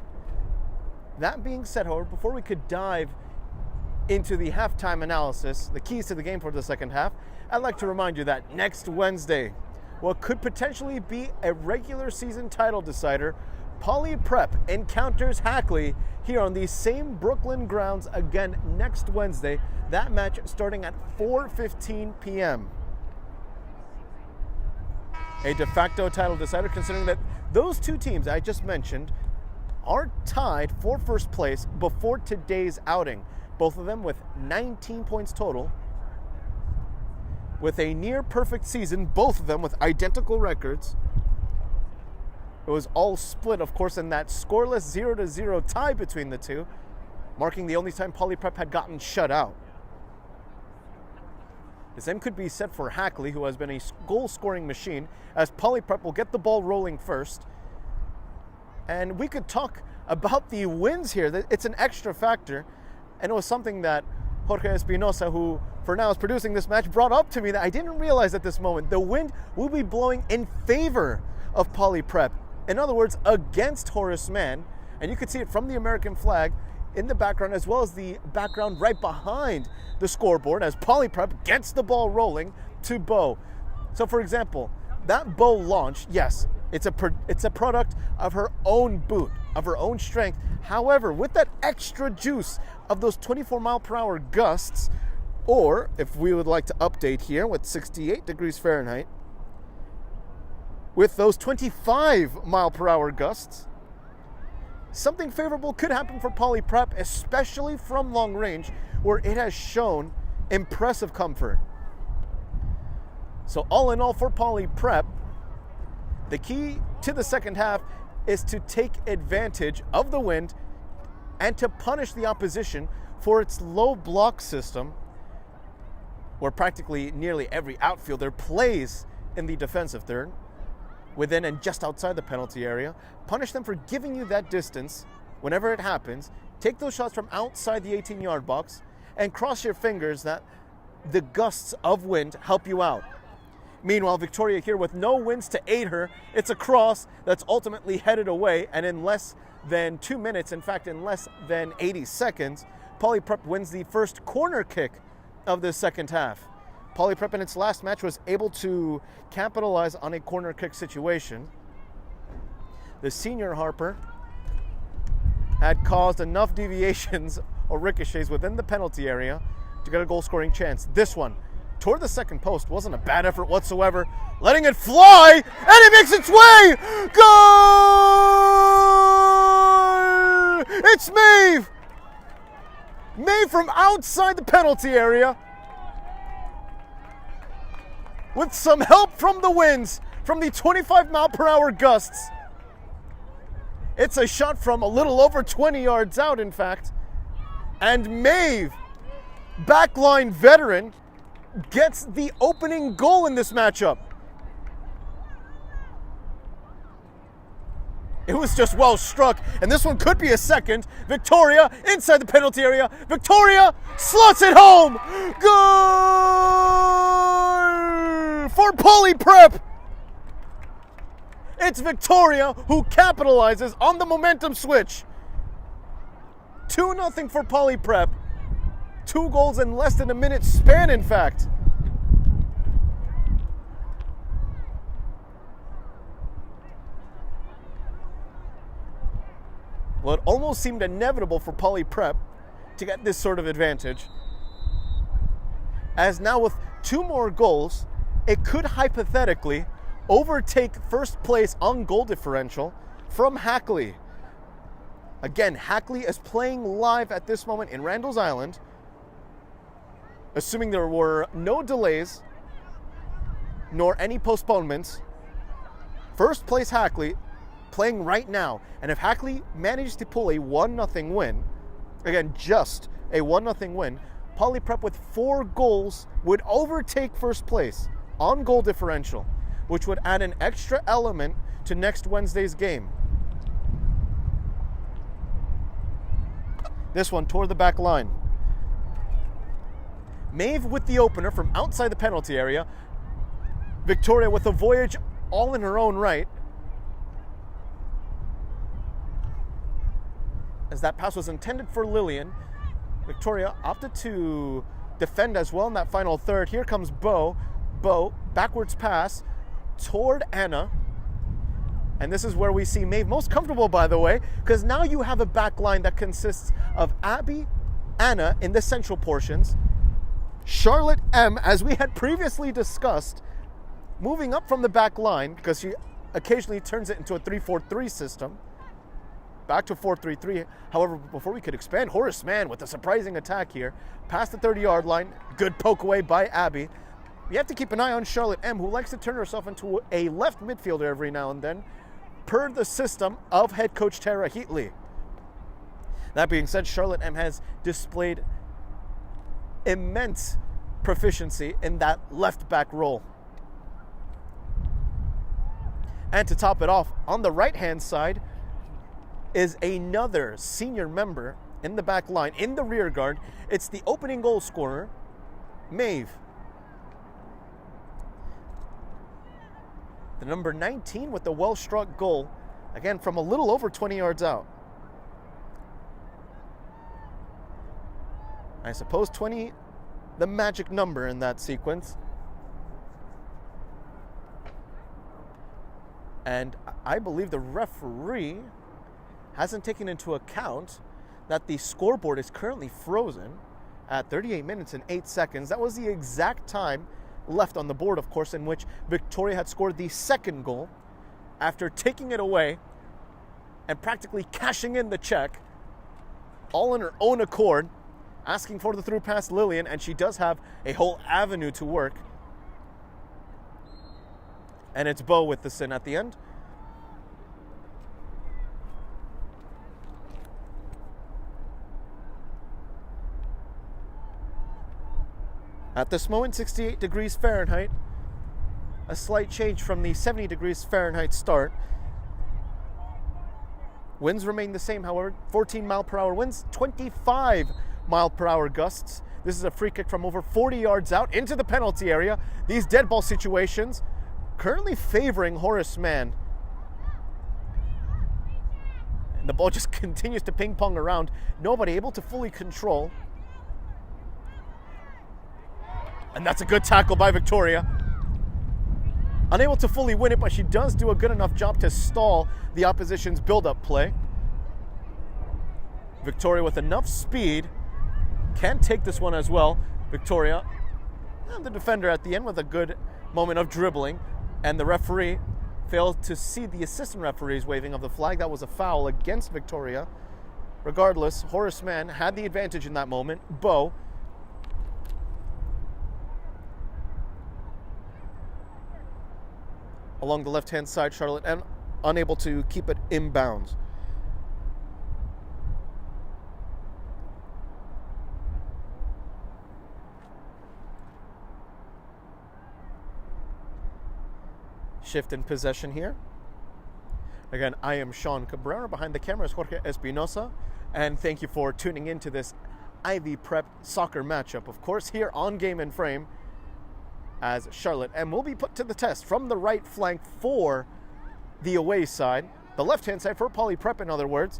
That being said, however, before we could dive into the halftime analysis, the keys to the game for the second half, I'd like to remind you that next Wednesday, what could potentially be a regular season title decider, Poly Prep encounters Hackley here on these same Brooklyn grounds again next Wednesday. That match starting at 4:15 p.m. A de facto title decider, considering that those two teams I just mentioned are tied for first place before today's outing. Both of them with 19 points total, with a near perfect season, both of them with identical records. It was all split, of course, in that scoreless 0-0 tie between the two, marking the only time Poly Prep had gotten shut out. The same could be said for Hackley, who has been a goal-scoring machine, as Poly Prep will get the ball rolling first. And we could talk about the wins here. It's an extra factor, and it was something that Jorge Espinosa, who for now is producing this match, brought up to me that I didn't realize at this moment. The wind will be blowing in favor of Poly Prep. In other words, against Horace Mann. And you can see it from the American flag in the background, as well as the background right behind the scoreboard, as Poly Prep gets the ball rolling to Bo. So for example, that Bo launch, yes, it's a product of her own boot, of her own strength. However, with that extra juice of those 24-mile-per-hour gusts, or if we would like to update here with 68 degrees Fahrenheit, with those 25-mile-per-hour gusts, something favorable could happen for Poly Prep, especially from long range, where it has shown impressive comfort. So all in all for Poly Prep, the key to the second half is to take advantage of the wind and to punish the opposition for its low block system, where practically nearly every outfielder plays in the defensive third, within and just outside the penalty area. Punish them for giving you that distance whenever it happens. Take those shots from outside the 18-yard box and cross your fingers that the gusts of wind help you out. Meanwhile, Victoria here with no winds to aid her. It's a cross that's ultimately headed away, and in less than 2 minutes, in fact in less than 80 seconds, Poly Prep wins the first corner kick of the second half. Poly Prep in its last match was able to capitalize on a corner kick situation. The senior Harper had caused enough deviations or ricochets within the penalty area to get a goal-scoring chance. This one, toward the second post, wasn't a bad effort whatsoever. Letting it fly, and it makes its way! Goal! It's Maeve! Maeve from outside the penalty area, with some help from the winds, from the 25-mile-per-hour gusts. It's a shot from a little over 20 yards out, in fact. And Maeve, backline veteran, gets the opening goal in this matchup. It was just well struck, and this one could be a second. Victoria inside the penalty area. Victoria slots it home. Goal for Poly Prep. It's Victoria who capitalizes on the momentum switch. 2-0 for Poly Prep. 2 goals in less than a minute span, in fact. Well, it almost seemed inevitable for Poly Prep to get this sort of advantage, as now with 2 more goals, it could hypothetically overtake first place on goal differential from Hackley. Again, Hackley is playing live at this moment in Randall's Island, assuming there were no delays nor any postponements. First place Hackley playing right now, and if Hackley managed to pull a 1-0 win, again just a 1-0 win, Poly Prep with 4 goals would overtake first place on goal differential, which would add an extra element to next Wednesday's game. This one toward the back line. Maeve with the opener from outside the penalty area. Victoria with a voyage all in her own right. As that pass was intended for Lillian, Victoria opted to defend as well in that final third. Here comes Bo. Bo, backwards pass toward Anna. And this is where we see Maeve most comfortable, by the way, because now you have a back line that consists of Abby, Anna in the central portions, Charlotte M, as we had previously discussed, moving up from the back line because she occasionally turns it into a 3-4-3 system. Back to 4-3-3. However, before we could expand, Horace Mann with a surprising attack here. Past the 30-yard line. Good poke away by Abby. You have to keep an eye on Charlotte M, who likes to turn herself into a left midfielder every now and then, per the system of head coach Tara Heatley. That being said, Charlotte M has displayed immense proficiency in that left back role. And to top it off, on the right-hand side is another senior member in the back line, in the rear guard. It's the opening goal scorer, Maeve. The number 19 with the well-struck goal, again from a little over 20 yards out. I suppose 20, the magic number in that sequence. And I believe the referee hasn't taken into account that the scoreboard is currently frozen at 38 minutes and 8 seconds. That was the exact time left on the board, of course, in which Victoria had scored the second goal after taking it away and practically cashing in the check, all on her own accord, asking for the through pass Lillian, and she does have a whole avenue to work. And it's Bo with the sin at the end. At this moment, 68 degrees Fahrenheit. A slight change from the 70 degrees Fahrenheit start. Winds remain the same, however, 14 mile per hour winds, 25 mile per hour gusts. This is a free kick from over 40 yards out into the penalty area. These dead ball situations currently favoring Horace Mann. And the ball just continues to ping pong around. Nobody able to fully control. And that's a good tackle by Victoria. Unable to fully win it, but she does do a good enough job to stall the opposition's build-up play. Victoria with enough speed can take this one as well. Victoria, and the defender at the end with a good moment of dribbling. And the referee failed to see the assistant referee's waving of the flag. That was a foul against Victoria. Regardless, Horace Mann had the advantage in that moment. Bo, along the left-hand side, Charlotte, and unable to keep it inbounds. Shift in possession here. Again, I am Sean Cabrera. Behind the camera is Jorge Espinosa. And thank you for tuning into this Ivy Prep soccer matchup. Of course, here on Game and Frame, as Charlotte M will be put to the test from the right flank for the away side. The left-hand side for Poly Prep, in other words.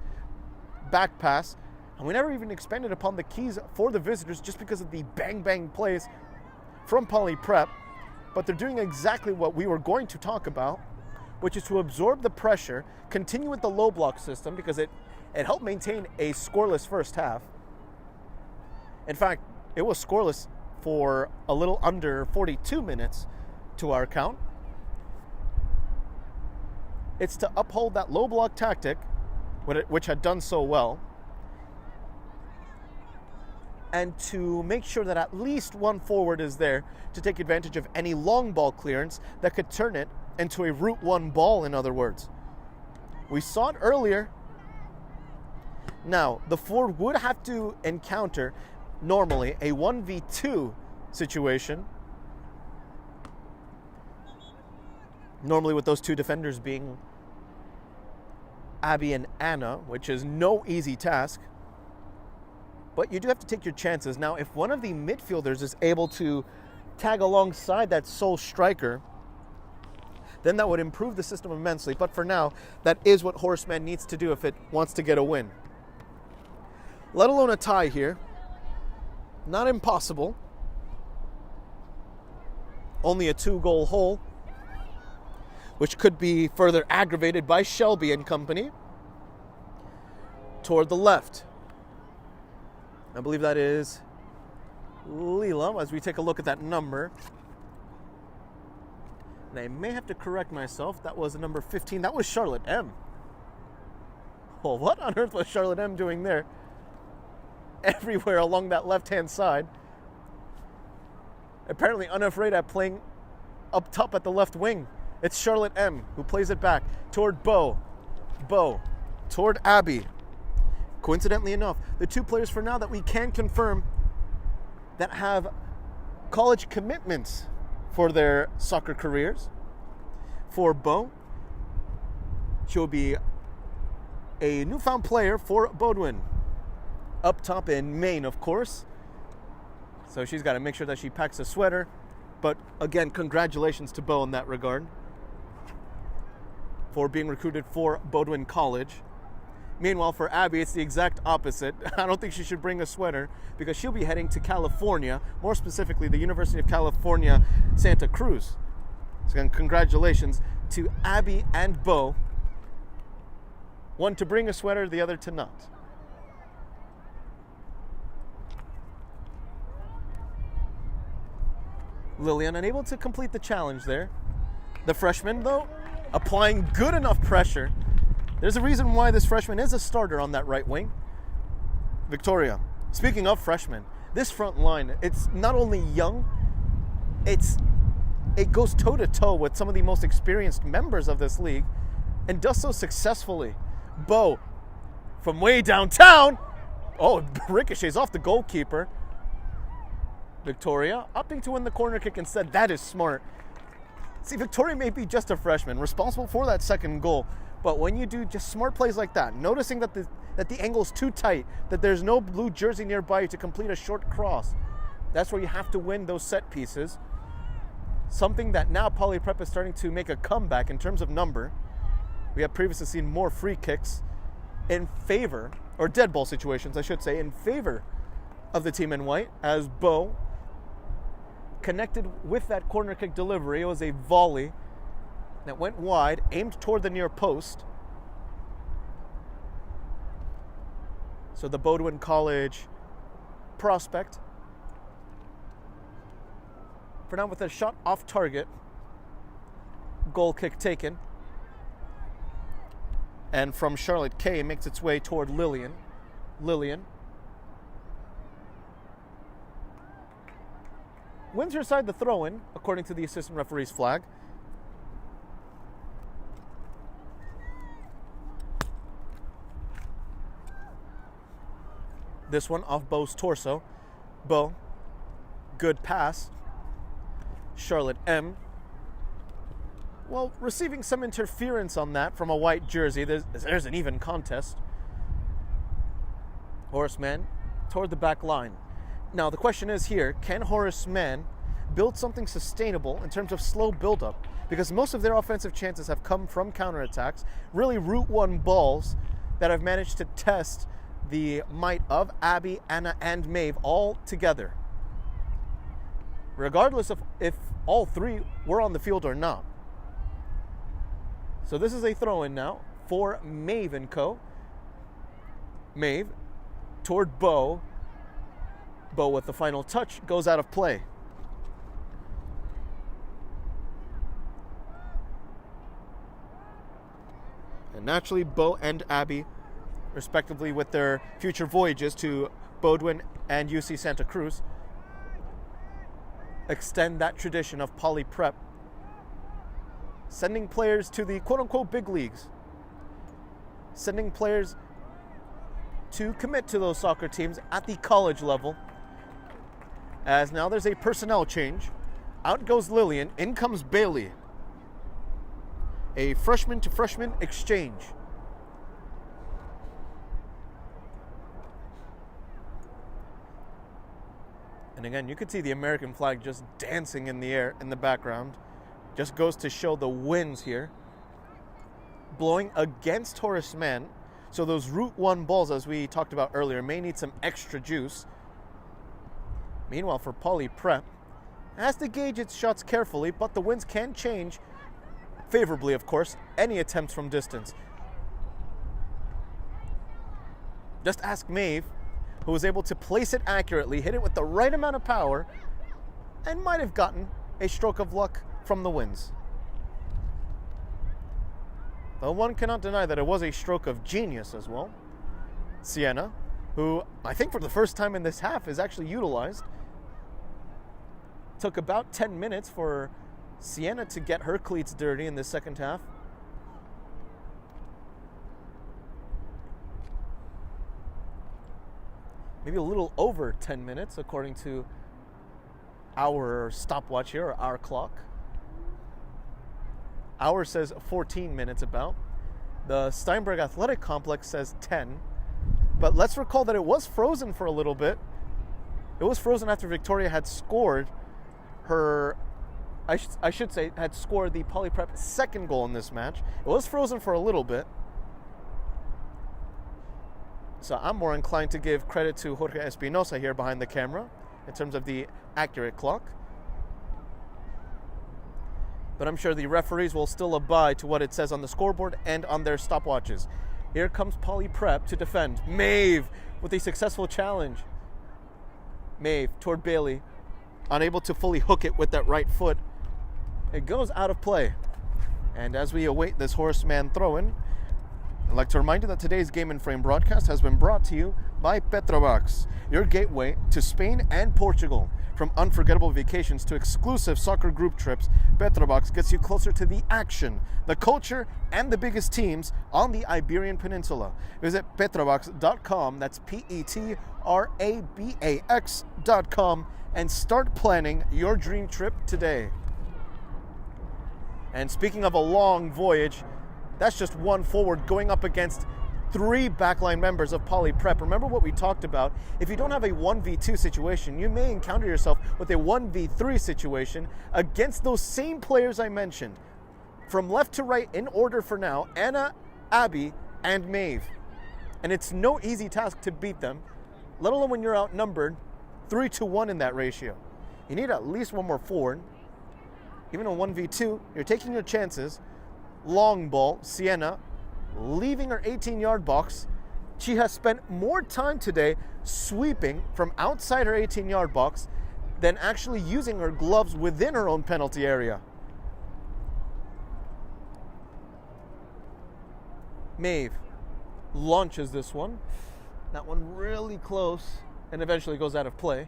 Back pass. And we never even expanded upon the keys for the visitors just because of the bang-bang plays from Poly Prep. But they're doing exactly what we were going to talk about, which is to absorb the pressure, continue with the low block system because it helped maintain a scoreless first half. In fact, it was scoreless for a little under 42 minutes to our count. It's to uphold that low block tactic, which had done so well, and to make sure that at least one forward is there to take advantage of any long ball clearance that could turn it into a route one ball, in other words. We saw it earlier. Now, the forward would have to encounter normally a 1v2 situation. Normally with those two defenders being Abby and Anna, which is no easy task. But you do have to take your chances. Now, if one of the midfielders is able to tag alongside that sole striker, then that would improve the system immensely. But for now, that is what Horace Mann needs to do if it wants to get a win. Let alone a tie here. Not impossible. Only a 2-goal hole, which could be further aggravated by Shelby and company. Toward the left. I believe that is Leela, as we take a look at that number. And I may have to correct myself. That was number 15. That was Charlotte M. Well, what on earth was Charlotte M doing there? Everywhere along that left-hand side. Apparently unafraid at playing up top at the left wing. It's Charlotte M who plays it back toward Bo. Bo toward Abby. Coincidentally enough, the two players for now that we can confirm that have college commitments for their soccer careers. For Bo, she'll be a newfound player for Bodwin. Up top in Maine, of course. So she's got to make sure that she packs a sweater. But again, congratulations to Bo in that regard for being recruited for Bodwin College. Meanwhile, for Abby, it's the exact opposite. I don't think she should bring a sweater because she'll be heading to California, more specifically the University of California, Santa Cruz. So again, congratulations to Abby and Bo. One to bring a sweater, the other to not. Lillian unable to complete the challenge there. The freshman, though, applying good enough pressure. There's a reason why this freshman is a starter on that right wing. Victoria, speaking of freshmen, this front line, it's not only young, it goes toe-to-toe with some of the most experienced members of this league and does so successfully. Bo, from way downtown, ricochets off the goalkeeper. Victoria opting to win the corner kick instead. That is smart. See, Victoria may be just a freshman, responsible for that second goal, but when you do just smart plays like that, noticing that the angle's too tight, that there's no blue jersey nearby to complete a short cross, that's where you have to win those set pieces. Something that now Poly Prep is starting to make a comeback in terms of number. We have previously seen more free kicks in favor, or dead ball situations, I should say, in favor of the team in white, as Bo connected with that corner kick delivery. It was a volley that went wide, aimed toward the near post. So the Bodwin College prospect, for now with a shot off target, goal kick taken. And from Charlotte K makes its way toward Lillian. Wins her side the throw-in, according to the assistant referee's flag. This one off Bo's torso. Bo, good pass. Charlotte M. Well, receiving some interference on that from a white jersey. There's an even contest. Horace Mann toward the back line. Now, the question is here, can Horace Mann build something sustainable in terms of slow build-up? Because most of their offensive chances have come from counterattacks, really Route 1 balls that have managed to test the might of Abby, Anna, and Maeve all together, regardless of if all three were on the field or not. So this is a throw-in now for Maeve and co. Maeve toward Bo. Bo with the final touch goes out of play. And naturally, Bo and Abby, respectively with their future voyages to Bodwin and UC Santa Cruz, extend that tradition of Poly Prep, sending players to the quote-unquote big leagues, sending players to commit to those soccer teams at the college level. As now there's a personnel change. Out goes Lillian, in comes Bailey. A freshman to freshman exchange. And again, you could see the American flag just dancing in the air in the background. Just goes to show the winds here. Blowing against Horace Mann. So those Route 1 balls, as we talked about earlier, may need some extra juice. Meanwhile, for Poly Prep, has to gauge its shots carefully, but the winds can change favorably, of course, any attempts from distance. Just ask Maeve, who was able to place it accurately, hit it with the right amount of power, and might have gotten a stroke of luck from the winds. Though one cannot deny that it was a stroke of genius as well. Sienna, who I think for the first time in this half is actually utilized. Took about 10 minutes for Sienna to get her cleats dirty in the second half. Maybe a little over 10 minutes according to our stopwatch here, or our clock. Ours says 14 minutes about. The Steinberg Athletic Complex says 10. But let's recall that it was frozen for a little bit. It was frozen after Victoria had scored her, I should say, had scored the Poly Prep second goal in this match. It was frozen for a little bit. So I'm more inclined to give credit to Jorge Espinosa here behind the camera in terms of the accurate clock. But I'm sure the referees will still abide to what it says on the scoreboard and on their stopwatches. Here comes Poly Prep to defend. Maeve with a successful challenge. Maeve toward Bailey, unable to fully hook it with that right foot. It goes out of play. And as we await this Horace Mann throw-in, I'd like to remind you that today's Game and Frame broadcast has been brought to you by Petrobox, your gateway to Spain and Portugal. From unforgettable vacations to exclusive soccer group trips, Petrobox gets you closer to the action, the culture, and the biggest teams on the Iberian Peninsula. Visit petrobox.com, that's Petrabax.com, and start planning your dream trip today. And speaking of a long voyage, that's just one forward going up against 3 backline members of Poly Prep. Remember what we talked about. If you don't have a 1v2 situation, you may encounter yourself with a 1v3 situation against those same players I mentioned. From left to right in order for now, Anna, Abby, and Maeve. And it's no easy task to beat them, let alone when you're outnumbered 3-1 in that ratio. You need at least one more forward. Even on 1v2, you're taking your chances. Long ball, Sienna, leaving her 18-yard box. She has spent more time today sweeping from outside her 18-yard box than actually using her gloves within her own penalty area. Maeve launches this one. That one really close and eventually goes out of play.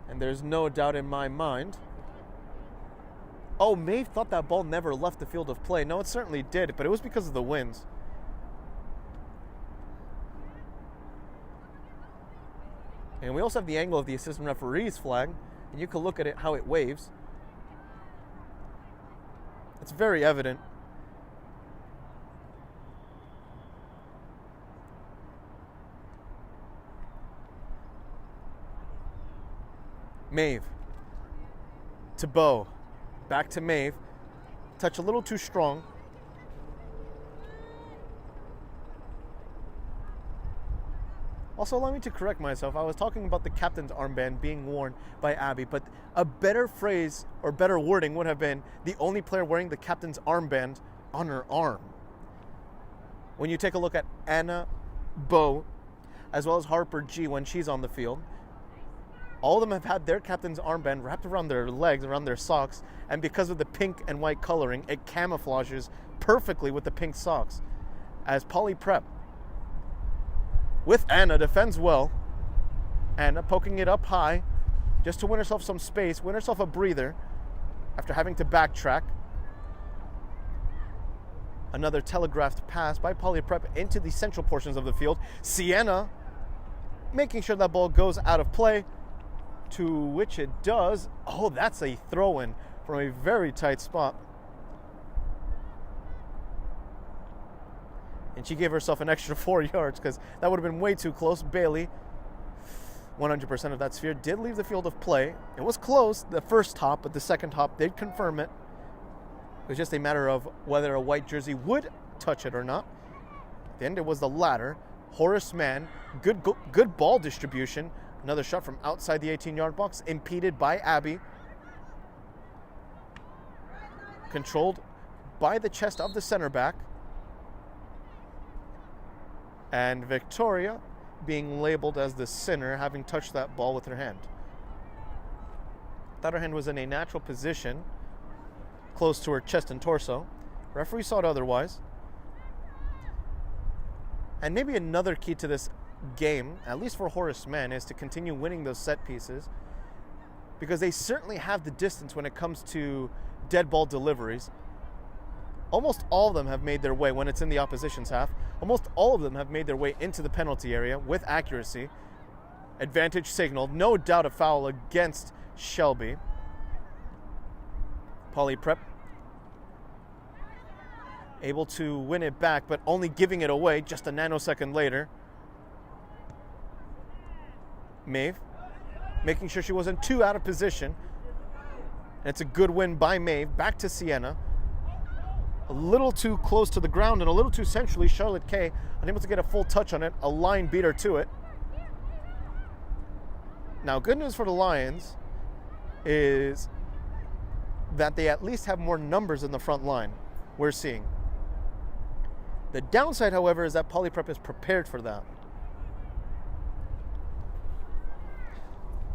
And there's no doubt in my mind. Oh, Maeve thought that ball never left the field of play. No, it certainly did, but it was because of the winds. And we also have the angle of the assistant referee's flag, and you can look at it how it waves. It's very evident. Maeve to Bo. Back to Maeve. Touch a little too strong. Also, allow me to correct myself. I was talking about the captain's armband being worn by Abby, but a better phrase or better wording would have been the only player wearing the captain's armband on her arm. When you take a look at Anna, Bo, as well as Harper G when she's on the field, all of them have had their captain's armband wrapped around their legs, around their socks, and because of the pink and white coloring, it camouflages perfectly with the pink socks. As Poly Prep, with Anna, defends well. Anna poking it up high, just to win herself some space, win herself a breather, after having to backtrack. Another telegraphed pass by Poly Prep into the central portions of the field. Sienna making sure that ball goes out of play, to which it does. Oh, that's a throw-in from a very tight spot. And she gave herself an extra 4 yards because that would have been way too close. Bailey 100% of that sphere did leave the field of play. It was close, the first hop, but the second hop did confirm it. It was just a matter of whether a white jersey would touch it or not. At the end, it was the latter. Horace Mann, good ball distribution. Another shot from outside the 18-yard box, impeded by Abby. Controlled by the chest of the center back. And Victoria being labeled as the sinner, having touched that ball with her hand. Thought her hand was in a natural position, close to her chest and torso. Referee saw it otherwise. And maybe another key to this game, at least for Horace Mann, is to continue winning those set pieces, because they certainly have the distance when it comes to dead ball deliveries. Almost all of them have made their way, when it's in the opposition's half, almost all of them have made their way into the penalty area with accuracy. Advantage signaled, no doubt a foul against Shelby. Poly Prep able to win it back, but only giving it away just a nanosecond later. Maeve making sure she wasn't too out of position. And it's a good win by Maeve. Back to Sienna. A little too close to the ground and a little too centrally. Charlotte Kay unable to get a full touch on it. A line beater to it. Now, good news for the Lions is that they at least have more numbers in the front line, we're seeing. The downside, however, is that Poly Prep is prepared for that.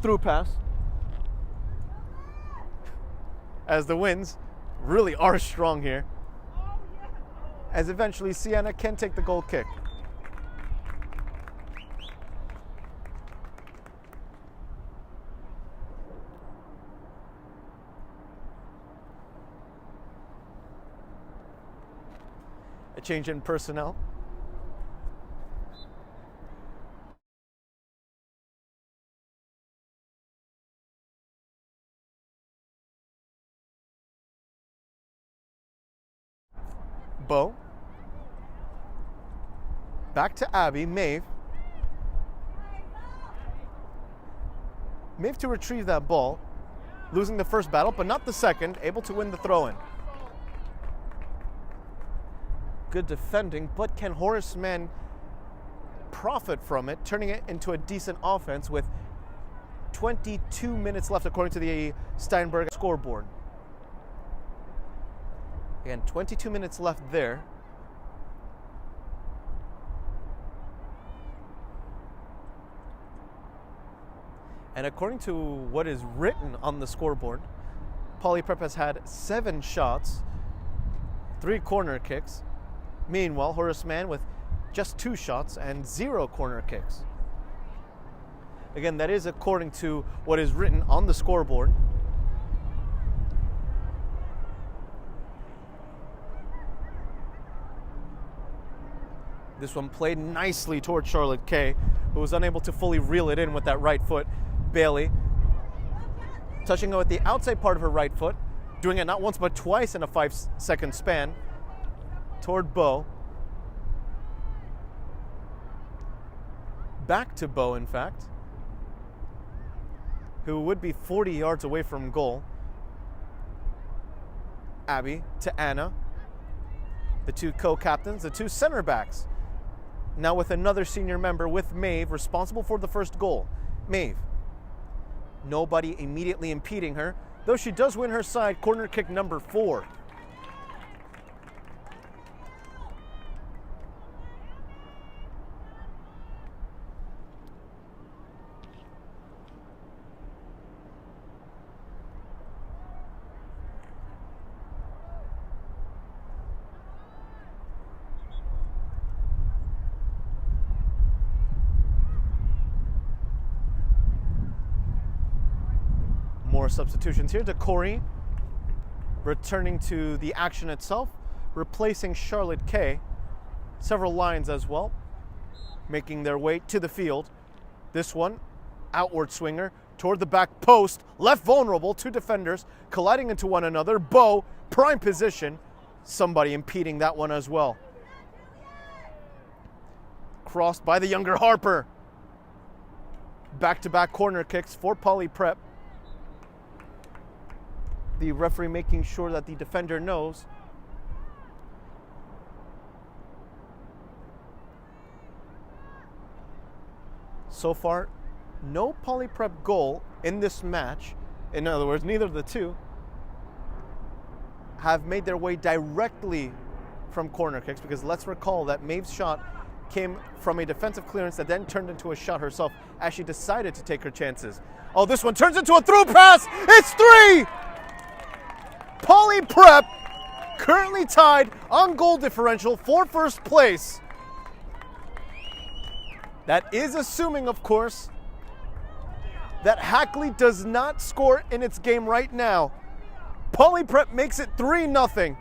Through pass. As the winds really are strong here. As eventually Sienna can take the goal kick. A change in personnel. Bo. Back to Abby. Maeve. Maeve to retrieve that ball. Losing the first battle, but not the second. Able to win the throw-in. Good defending, but can Horace Mann profit from it, turning it into a decent offense with 22 minutes left according to the Steinberg scoreboard. Again, 22 minutes left there. And according to what is written on the scoreboard, Poly Prep has had 7 shots, 3 corner kicks. Meanwhile, Horace Mann with just 2 shots and 0 corner kicks. Again, that is according to what is written on the scoreboard. This one played nicely towards Charlotte Kay, who was unable to fully reel it in with that right foot. Bailey touching it with the outside part of her right foot, doing it not once but twice in a 5-second span. Toward Bo. Back to Bo, in fact, who would be 40 yards away from goal. Abby to Anna. The 2 co-captains, the 2 center backs. Now with another senior member with Maeve, responsible for the first goal. Maeve. Nobody immediately impeding her, though she does win her side, corner kick number 4. More substitutions here. DeCory returning to the action itself, replacing Charlotte Kay. Several lines as well, making their way to the field. This one, outward swinger toward the back post, left vulnerable, 2 defenders colliding into one another. Bo, prime position, somebody impeding that one as well. Crossed by the younger Harper. Back-to-back corner kicks for Poly Prep. The referee making sure that the defender knows. So far, no Poly Prep goal in this match. In other words, neither of the two have made their way directly from corner kicks, because let's recall that Maeve's shot came from a defensive clearance that then turned into a shot herself as she decided to take her chances. Oh, this one turns into a through pass. It's 3! Poly Prep currently tied on goal differential for first place. That is assuming, of course, that Hackley does not score in its game right now. Poly Prep makes it 3-0.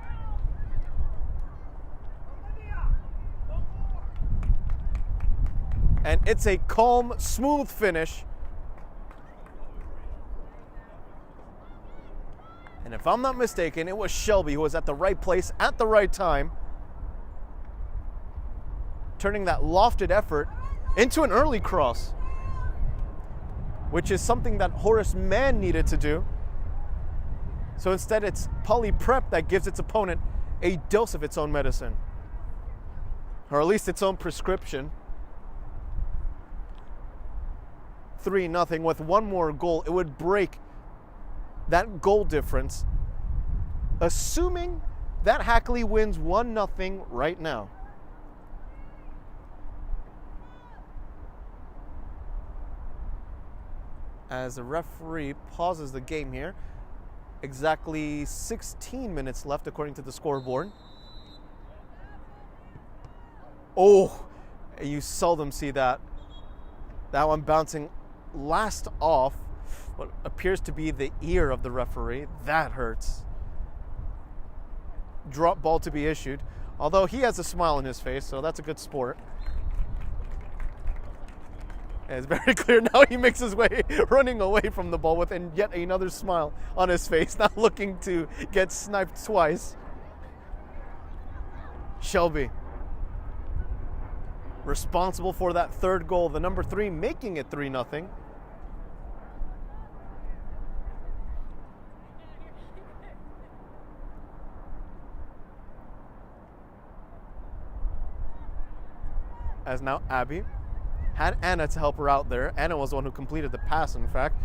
And it's a calm, smooth finish. And if I'm not mistaken, it was Shelby who was at the right place at the right time, turning that lofted effort into an early cross, which is something that Horace Mann needed to do. So instead, it's Poly Prep that gives its opponent a dose of its own medicine, or at least its own prescription. 3-0. With one more goal, it would break that goal difference, assuming that Hackley wins 1-0 right now. As the referee pauses the game here, exactly 16 minutes left according to the scoreboard. Oh, you seldom see that. That one bouncing last off what appears to be the ear of the referee. That hurts. Drop ball to be issued, although he has a smile on his face, so that's a good sport. And it's very clear now he makes his way running away from the ball with yet another smile on his face, not looking to get sniped twice. Shelby, responsible for that third goal, the number 3, making it 3-0. As now Abby had Anna to help her out there. Anna was the one who completed the pass, in fact.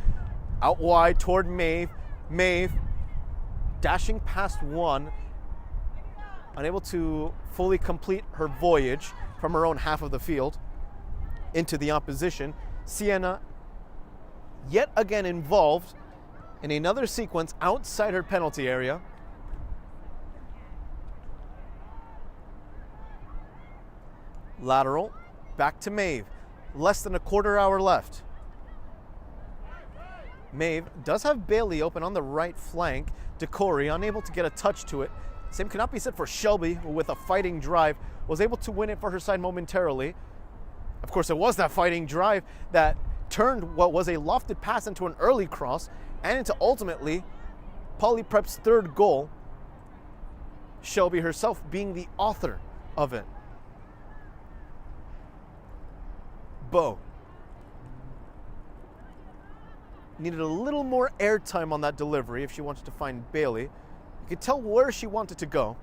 Out wide toward Maeve. Maeve dashing past one, unable to fully complete her voyage from her own half of the field into the opposition. Sienna yet again involved in another sequence outside her penalty area. Lateral, back to Maeve. Less than a quarter hour left. Maeve does have Bailey open on the right flank. Decory unable to get a touch to it. Same cannot be said for Shelby, who with a fighting drive was able to win it for her side momentarily. Of course, it was that fighting drive that turned what was a lofted pass into an early cross and into ultimately Poly Prep's third goal. Shelby herself being the author of it. Bo needed a little more airtime on that delivery if she wanted to find Bailey. You could tell where she wanted to go.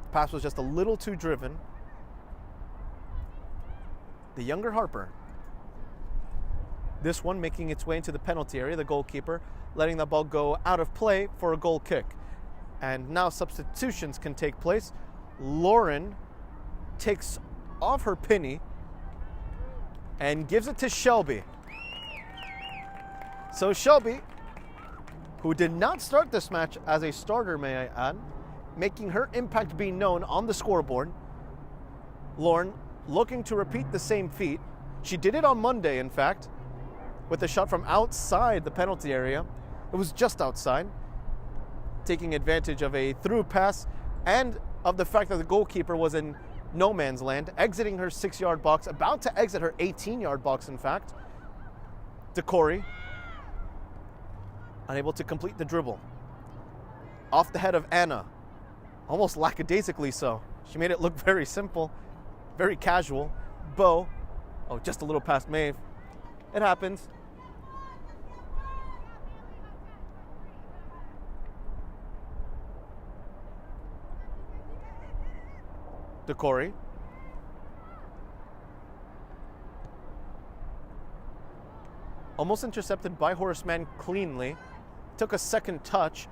The pass was just a little too driven. The younger Harper. This one making its way into the penalty area, the goalkeeper letting the ball go out of play for a goal kick. And now substitutions can take place. Lauren takes off her penny and gives it to Shelby. So Shelby, who did not start this match as a starter, may I add, making her impact be known on the scoreboard. Lauren looking to repeat the same feat. She did it on Monday, in fact, with a shot from outside the penalty area. It was just outside, taking advantage of a through pass and of the fact that the goalkeeper was in no man's land, exiting her 6-yard box, about to exit her 18-yard box, in fact. Decory, unable to complete the dribble. Off the head of Anna, almost lackadaisically so. She made it look very simple, very casual. Bo Oh, just a little past Maeve. It happens. DeCory. Almost intercepted by Horace Mann cleanly. Took a second touch.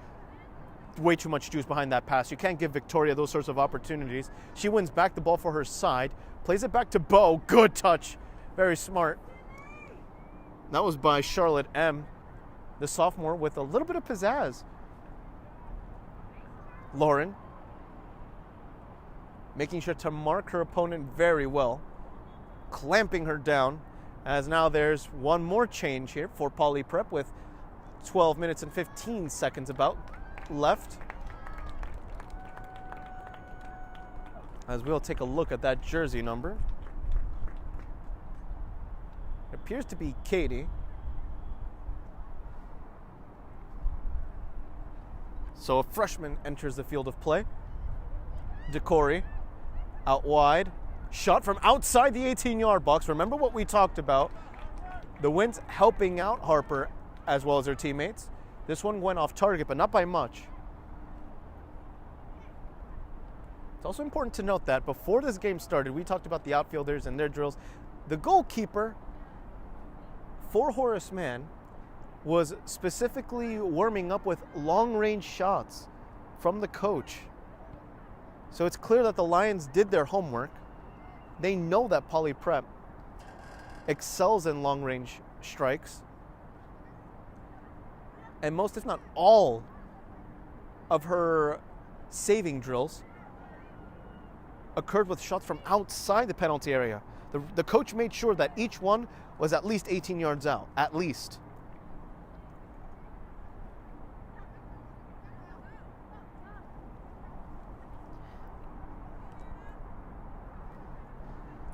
Way too much juice behind that pass. You can't give Victoria those sorts of opportunities. She wins back the ball for her side. Plays it back to Bo. Good touch. Very smart. That was by Charlotte M., the sophomore, with a little bit of pizzazz. Lauren, making sure to mark her opponent very well, clamping her down, as now there's one more change here for Poly Prep with 12 minutes and 15 seconds about left. As we'll take a look at that jersey number. It appears to be Katie. So a freshman enters the field of play. DeCory out wide. Shot from outside the 18-yard box. Remember what we talked about. The wind's helping out Harper as well as her teammates. This one went off target, but not by much. It's also important to note that before this game started, we talked about the outfielders and their drills. The goalkeeper for Horace Mann was specifically warming up with long-range shots from the coach. So it's clear that the Lions did their homework. They know that Poly Prep excels in long-range strikes. And most, if not all, of her saving drills occurred with shots from outside the penalty area. The coach made sure that each one was at least 18 yards out, at least.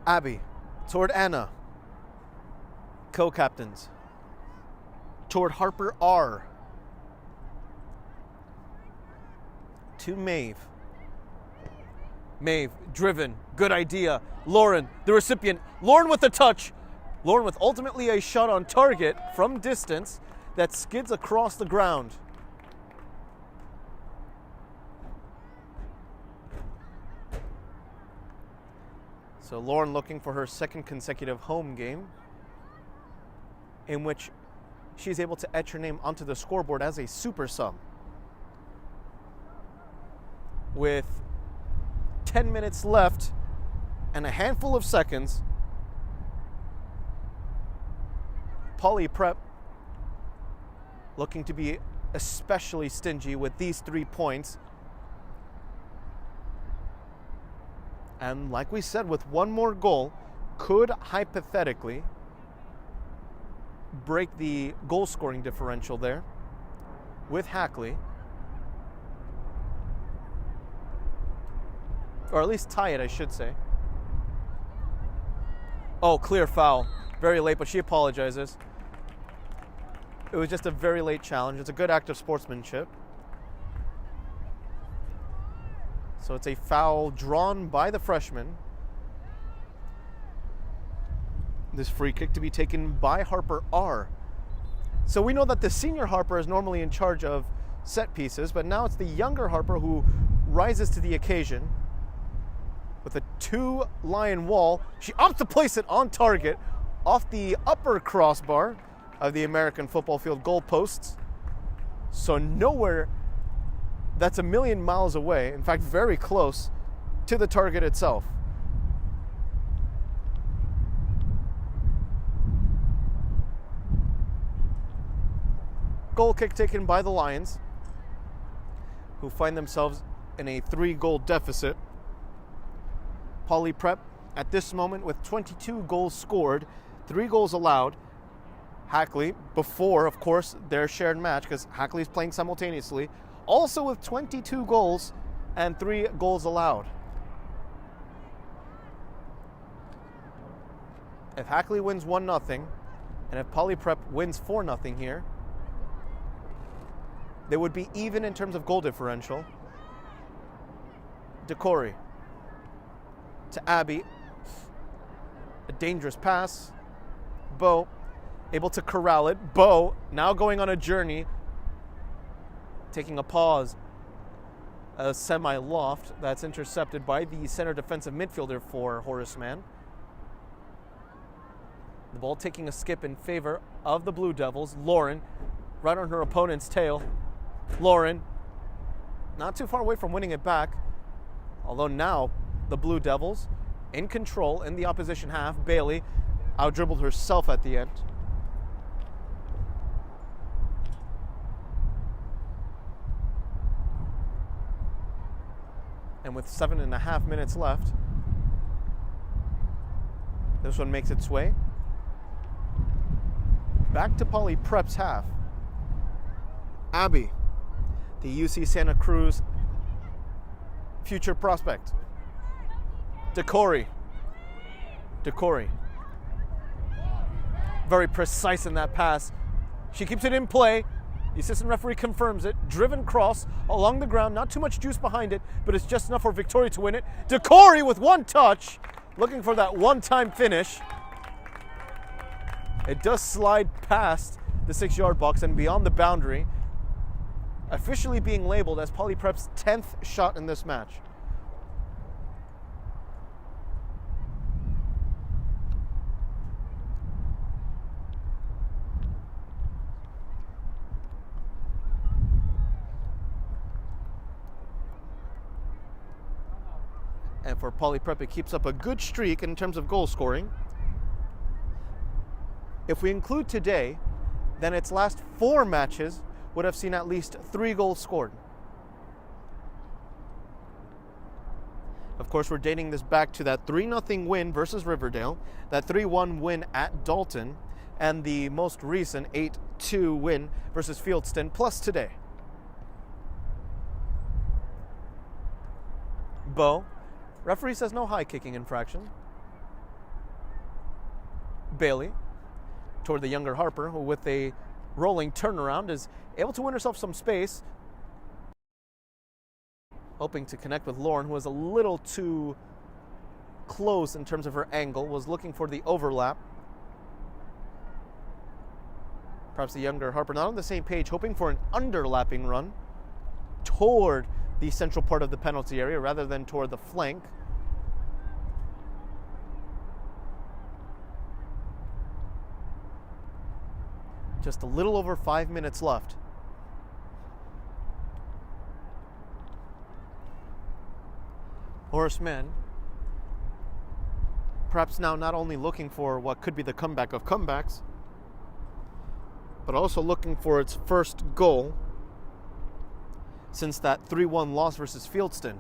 Abby toward Anna, co-captains. Toward Harper R. To Maeve. Maeve, driven, good idea. Lauren, the recipient. Lauren with the touch. Lauren with ultimately a shot on target from distance that skids across the ground. So Lauren looking for her second consecutive home game in which she's able to etch her name onto the scoreboard as a super sub. With 10 minutes left and a handful of seconds, Poly Prep looking to be especially stingy with these 3 points. And like we said, with one more goal, could hypothetically break the goal scoring differential there with Hackley. Or at least tie it, I should say. Oh, clear foul. Very late, but she apologizes. It was just a very late challenge. It's a good act of sportsmanship. So it's a foul drawn by the freshman. This free kick to be taken by Harper R. So we know that the senior Harper is normally in charge of set pieces, but now it's the younger Harper who rises to the occasion. With a 2-lion wall, she opts to place it on target off the upper crossbar of the American football field goalposts. So nowhere that's a million miles away, in fact, very close to the target itself. Goal kick taken by the Lions, who find themselves in a 3-goal deficit. Poly Prep at this moment with 22 goals scored, 3 goals allowed. Hackley, before, of course, their shared match, because Hackley's playing simultaneously, also with 22 goals and 3 goals allowed. If Hackley wins 1-0, and if Poly Prep wins 4-0 here, they would be even in terms of goal differential. DeCory to Abby. A dangerous pass. Bo able to corral it. Bo now going on a journey, taking a pause. A semi-loft that's intercepted by the center defensive midfielder for Horace Mann. The ball taking a skip in favor of the Blue Devils. Lauren right on her opponent's tail. Lauren not too far away from winning it back, although now the Blue Devils in control in the opposition half. Bailey out-dribbled herself at the end. And with 7.5 minutes left, this one makes its way back to Poly Prep's half. Abby, the UC Santa Cruz future prospect. Decory. Very precise in that pass. She keeps it in play. The assistant referee confirms it. Driven cross along the ground. Not too much juice behind it, but it's just enough for Victoria to win it. Decory with one touch. Looking for that one-time finish. It does slide past the 6-yard box and beyond the boundary. Officially being labeled as Poly Prep's 10th shot in this match. And for Poly Prep, it keeps up a good streak in terms of goal scoring. If we include today, then its last 4 matches would have seen at least 3 goals scored. Of course, we're dating this back to that 3-0 win versus Riverdale, that 3-1 win at Dalton, and the most recent 8-2 win versus Fieldston, plus today. Bo. Referee says no high kicking infraction. Bailey toward the younger Harper, who with a rolling turnaround is able to win herself some space. Hoping to connect with Lauren, who was a little too close in terms of her angle, was looking for the overlap. Perhaps the younger Harper not on the same page, hoping for an underlapping run toward the central part of the penalty area rather than toward the flank. Just a little over 5 minutes left. Horace Mann, perhaps now not only looking for what could be the comeback of comebacks, but also looking for its first goal since that 3-1 loss versus Fieldston,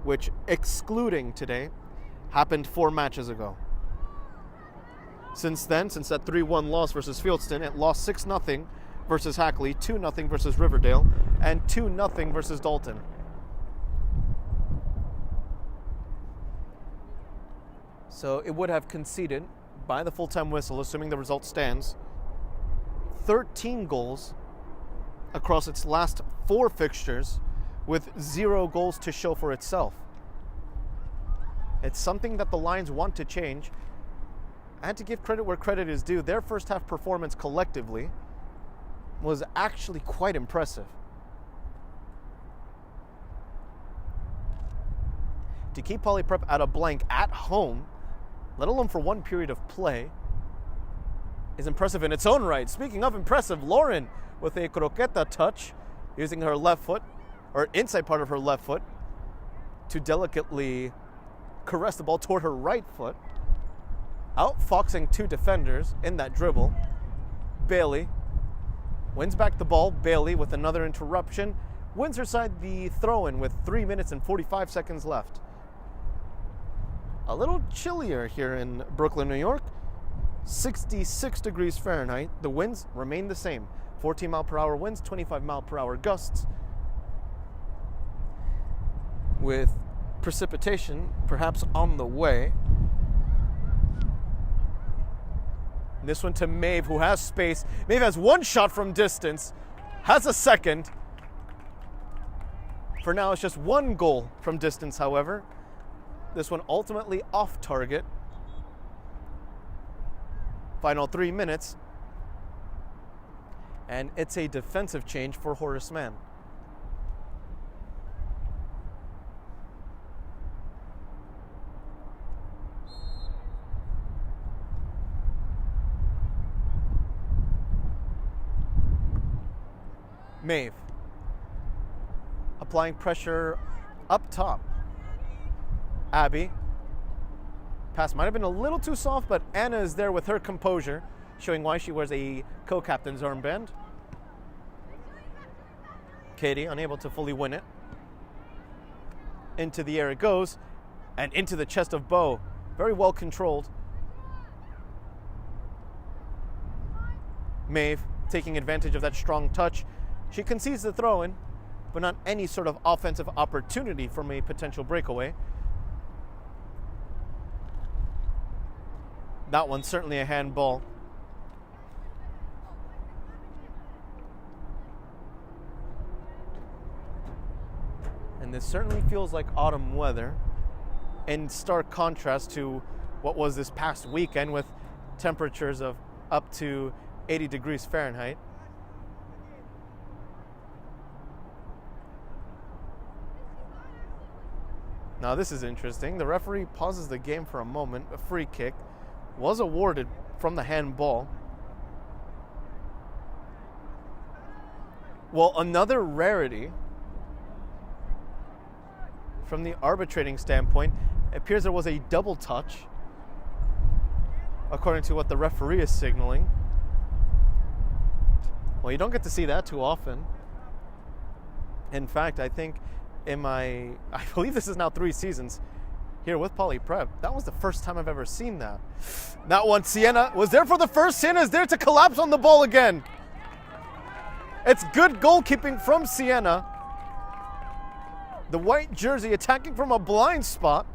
which, excluding today, happened 4 matches ago. Since then, since that 3-1 loss versus Fieldston, it lost 6-0 versus Hackley, 2-0 versus Riverdale, and 2-0 versus Dalton. So it would have conceded, by the full-time whistle, assuming the result stands, 13 goals across its last 4 fixtures with 0 goals to show for itself. It's something that the Lions want to change. And to give credit where credit is due, their first half performance collectively was actually quite impressive. To keep Poly Prep at a blank at home, let alone for 1 period of play, is impressive in its own right. Speaking of impressive, Lauren with a croqueta touch, using her left foot, or inside part of her left foot, to delicately caress the ball toward her right foot, outfoxing 2 defenders in that dribble. Bailey wins back the ball. Bailey with another interruption wins her side the throw-in with 3 minutes and 45 seconds left. A little chillier here in Brooklyn, New York. 66 degrees Fahrenheit. The winds remain the same. 14 mile per hour winds, 25 mile per hour gusts. With precipitation perhaps on the way. This one to Maeve, who has space. Maeve has 1 shot from distance, has a second. For now, it's just 1 goal from distance, however. This one ultimately off target. Final 3 minutes. And it's a defensive change for Horace Mann. Maeve applying pressure up top. Abby. Pass might have been a little too soft, but Anna is there with her composure, showing why she wears a co-captain's armband. Katie unable to fully win it. Into the air it goes, and into the chest of Bo. Very well controlled. Maeve taking advantage of that strong touch. She concedes the throw-in, but not any sort of offensive opportunity from a potential breakaway. That one's certainly a handball. And this certainly feels like autumn weather, in stark contrast to what was this past weekend with temperatures of up to 80 degrees Fahrenheit. Now this is interesting. The referee pauses the game for a moment. A free kick was awarded from the handball. Well, another rarity from the arbitrating standpoint. It appears there was a double touch, according to what the referee is signaling. Well, you don't get to see that too often. In fact, I think I believe this is now 3 seasons here with Poly Prep, that was the first time I've ever seen that. That one, Sienna was there for the first. Sienna is there to collapse on the ball again. It's good goalkeeping from Sienna. The white jersey attacking from a blind spot,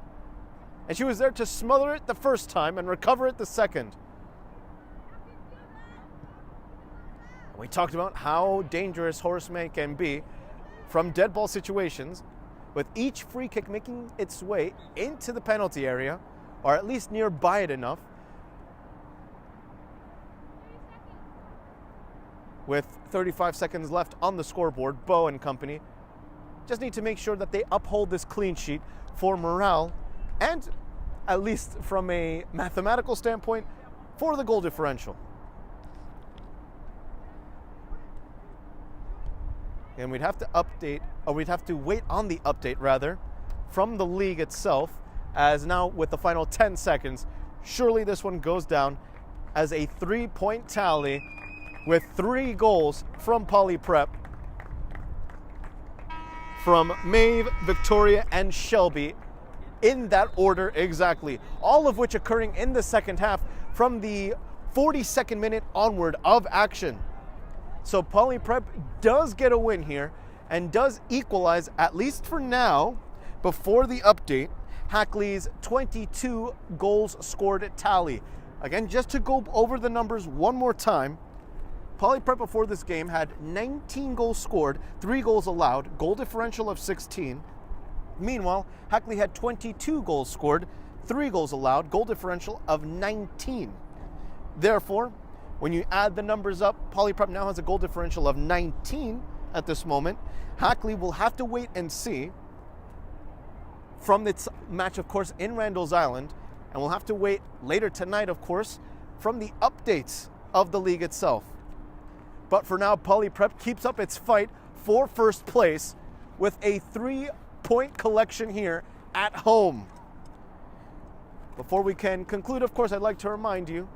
and she was there to smother it the first time and recover it the second. We talked about how dangerous Horace Mann can be from dead ball situations, with each free kick making its way into the penalty area, or at least nearby it enough. With 35 seconds left on the scoreboard, Bo and company just need to make sure that they uphold this clean sheet for morale and, at least from a mathematical standpoint, for the goal differential. And we'd have to wait on the update rather from the league itself, as now with the final 10 seconds, surely this one goes down as a 3-point tally with 3 goals from Poly Prep, from Maeve, Victoria, and Shelby, in that order exactly, all of which occurring in the second half from the 42nd minute onward of action. So Poly Prep does get a win here and does equalize, at least for now, before the update, Hackley's 22 goals scored tally. Again, just to go over the numbers one more time, Poly Prep before this game had 19 goals scored, 3 goals allowed, goal differential of 16. Meanwhile, Hackley had 22 goals scored, 3 goals allowed, goal differential of 19. Therefore, when you add the numbers up, Poly Prep now has a goal differential of 19 at this moment. Hackley will have to wait and see from its match, of course, in Randall's Island, and we'll have to wait later tonight, of course, from the updates of the league itself. But for now, Poly Prep keeps up its fight for first place with a 3-point collection here at home. Before we can conclude, of course, I'd like to remind you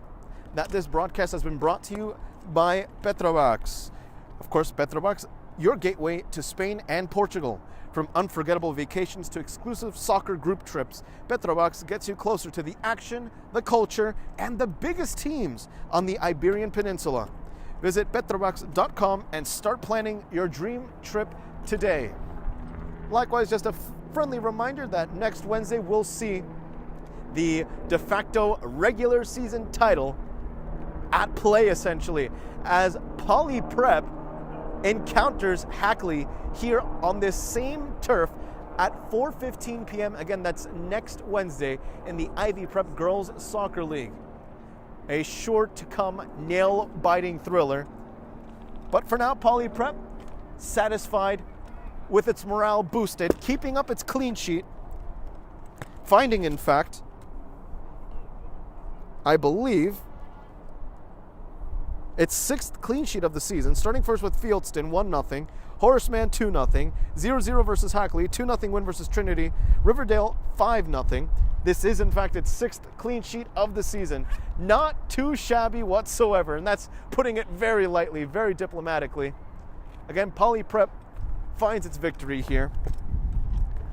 that this broadcast has been brought to you by Petrobox. Of course, Petrobox, your gateway to Spain and Portugal. From unforgettable vacations to exclusive soccer group trips, Petrobox gets you closer to the action, the culture, and the biggest teams on the Iberian Peninsula. Visit petrobox.com and start planning your dream trip today. Likewise, just a friendly reminder that next Wednesday we'll see the de facto regular season title at play, essentially, as Poly Prep encounters Hackley here on this same turf at 4:15 p.m. Again, that's next Wednesday in the Ivy Prep Girls Soccer League. A sure-to-come, nail-biting thriller. But for now, Poly Prep, satisfied with its morale boosted, keeping up its clean sheet, finding, in fact, I believe, its 6th clean sheet of the season, starting first with Fieldston, 1-0, Horace Mann, 2-0, 0-0 versus Hackley, 2-0 win versus Trinity, Riverdale, 5-0. This is, in fact, its 6th clean sheet of the season. Not too shabby whatsoever, and that's putting it very lightly, very diplomatically. Again, Poly Prep finds its victory here,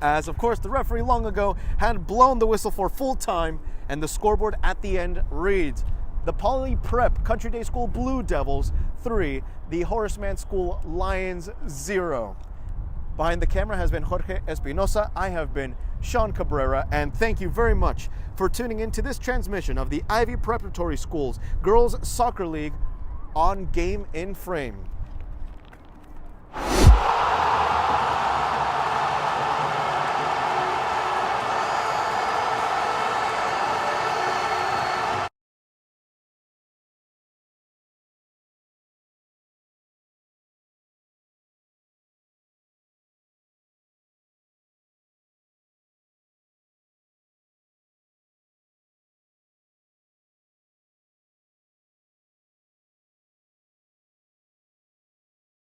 as, of course, the referee long ago had blown the whistle for full time, and the scoreboard at the end reads, the Poly Prep Country Day School Blue Devils 3, the Horace Mann School Lions 0. Behind the camera has been Jorge Espinosa. I have been Sean Cabrera, and thank you very much for tuning in to this transmission of the Ivy Preparatory Schools Girls Soccer League on Game in Frame.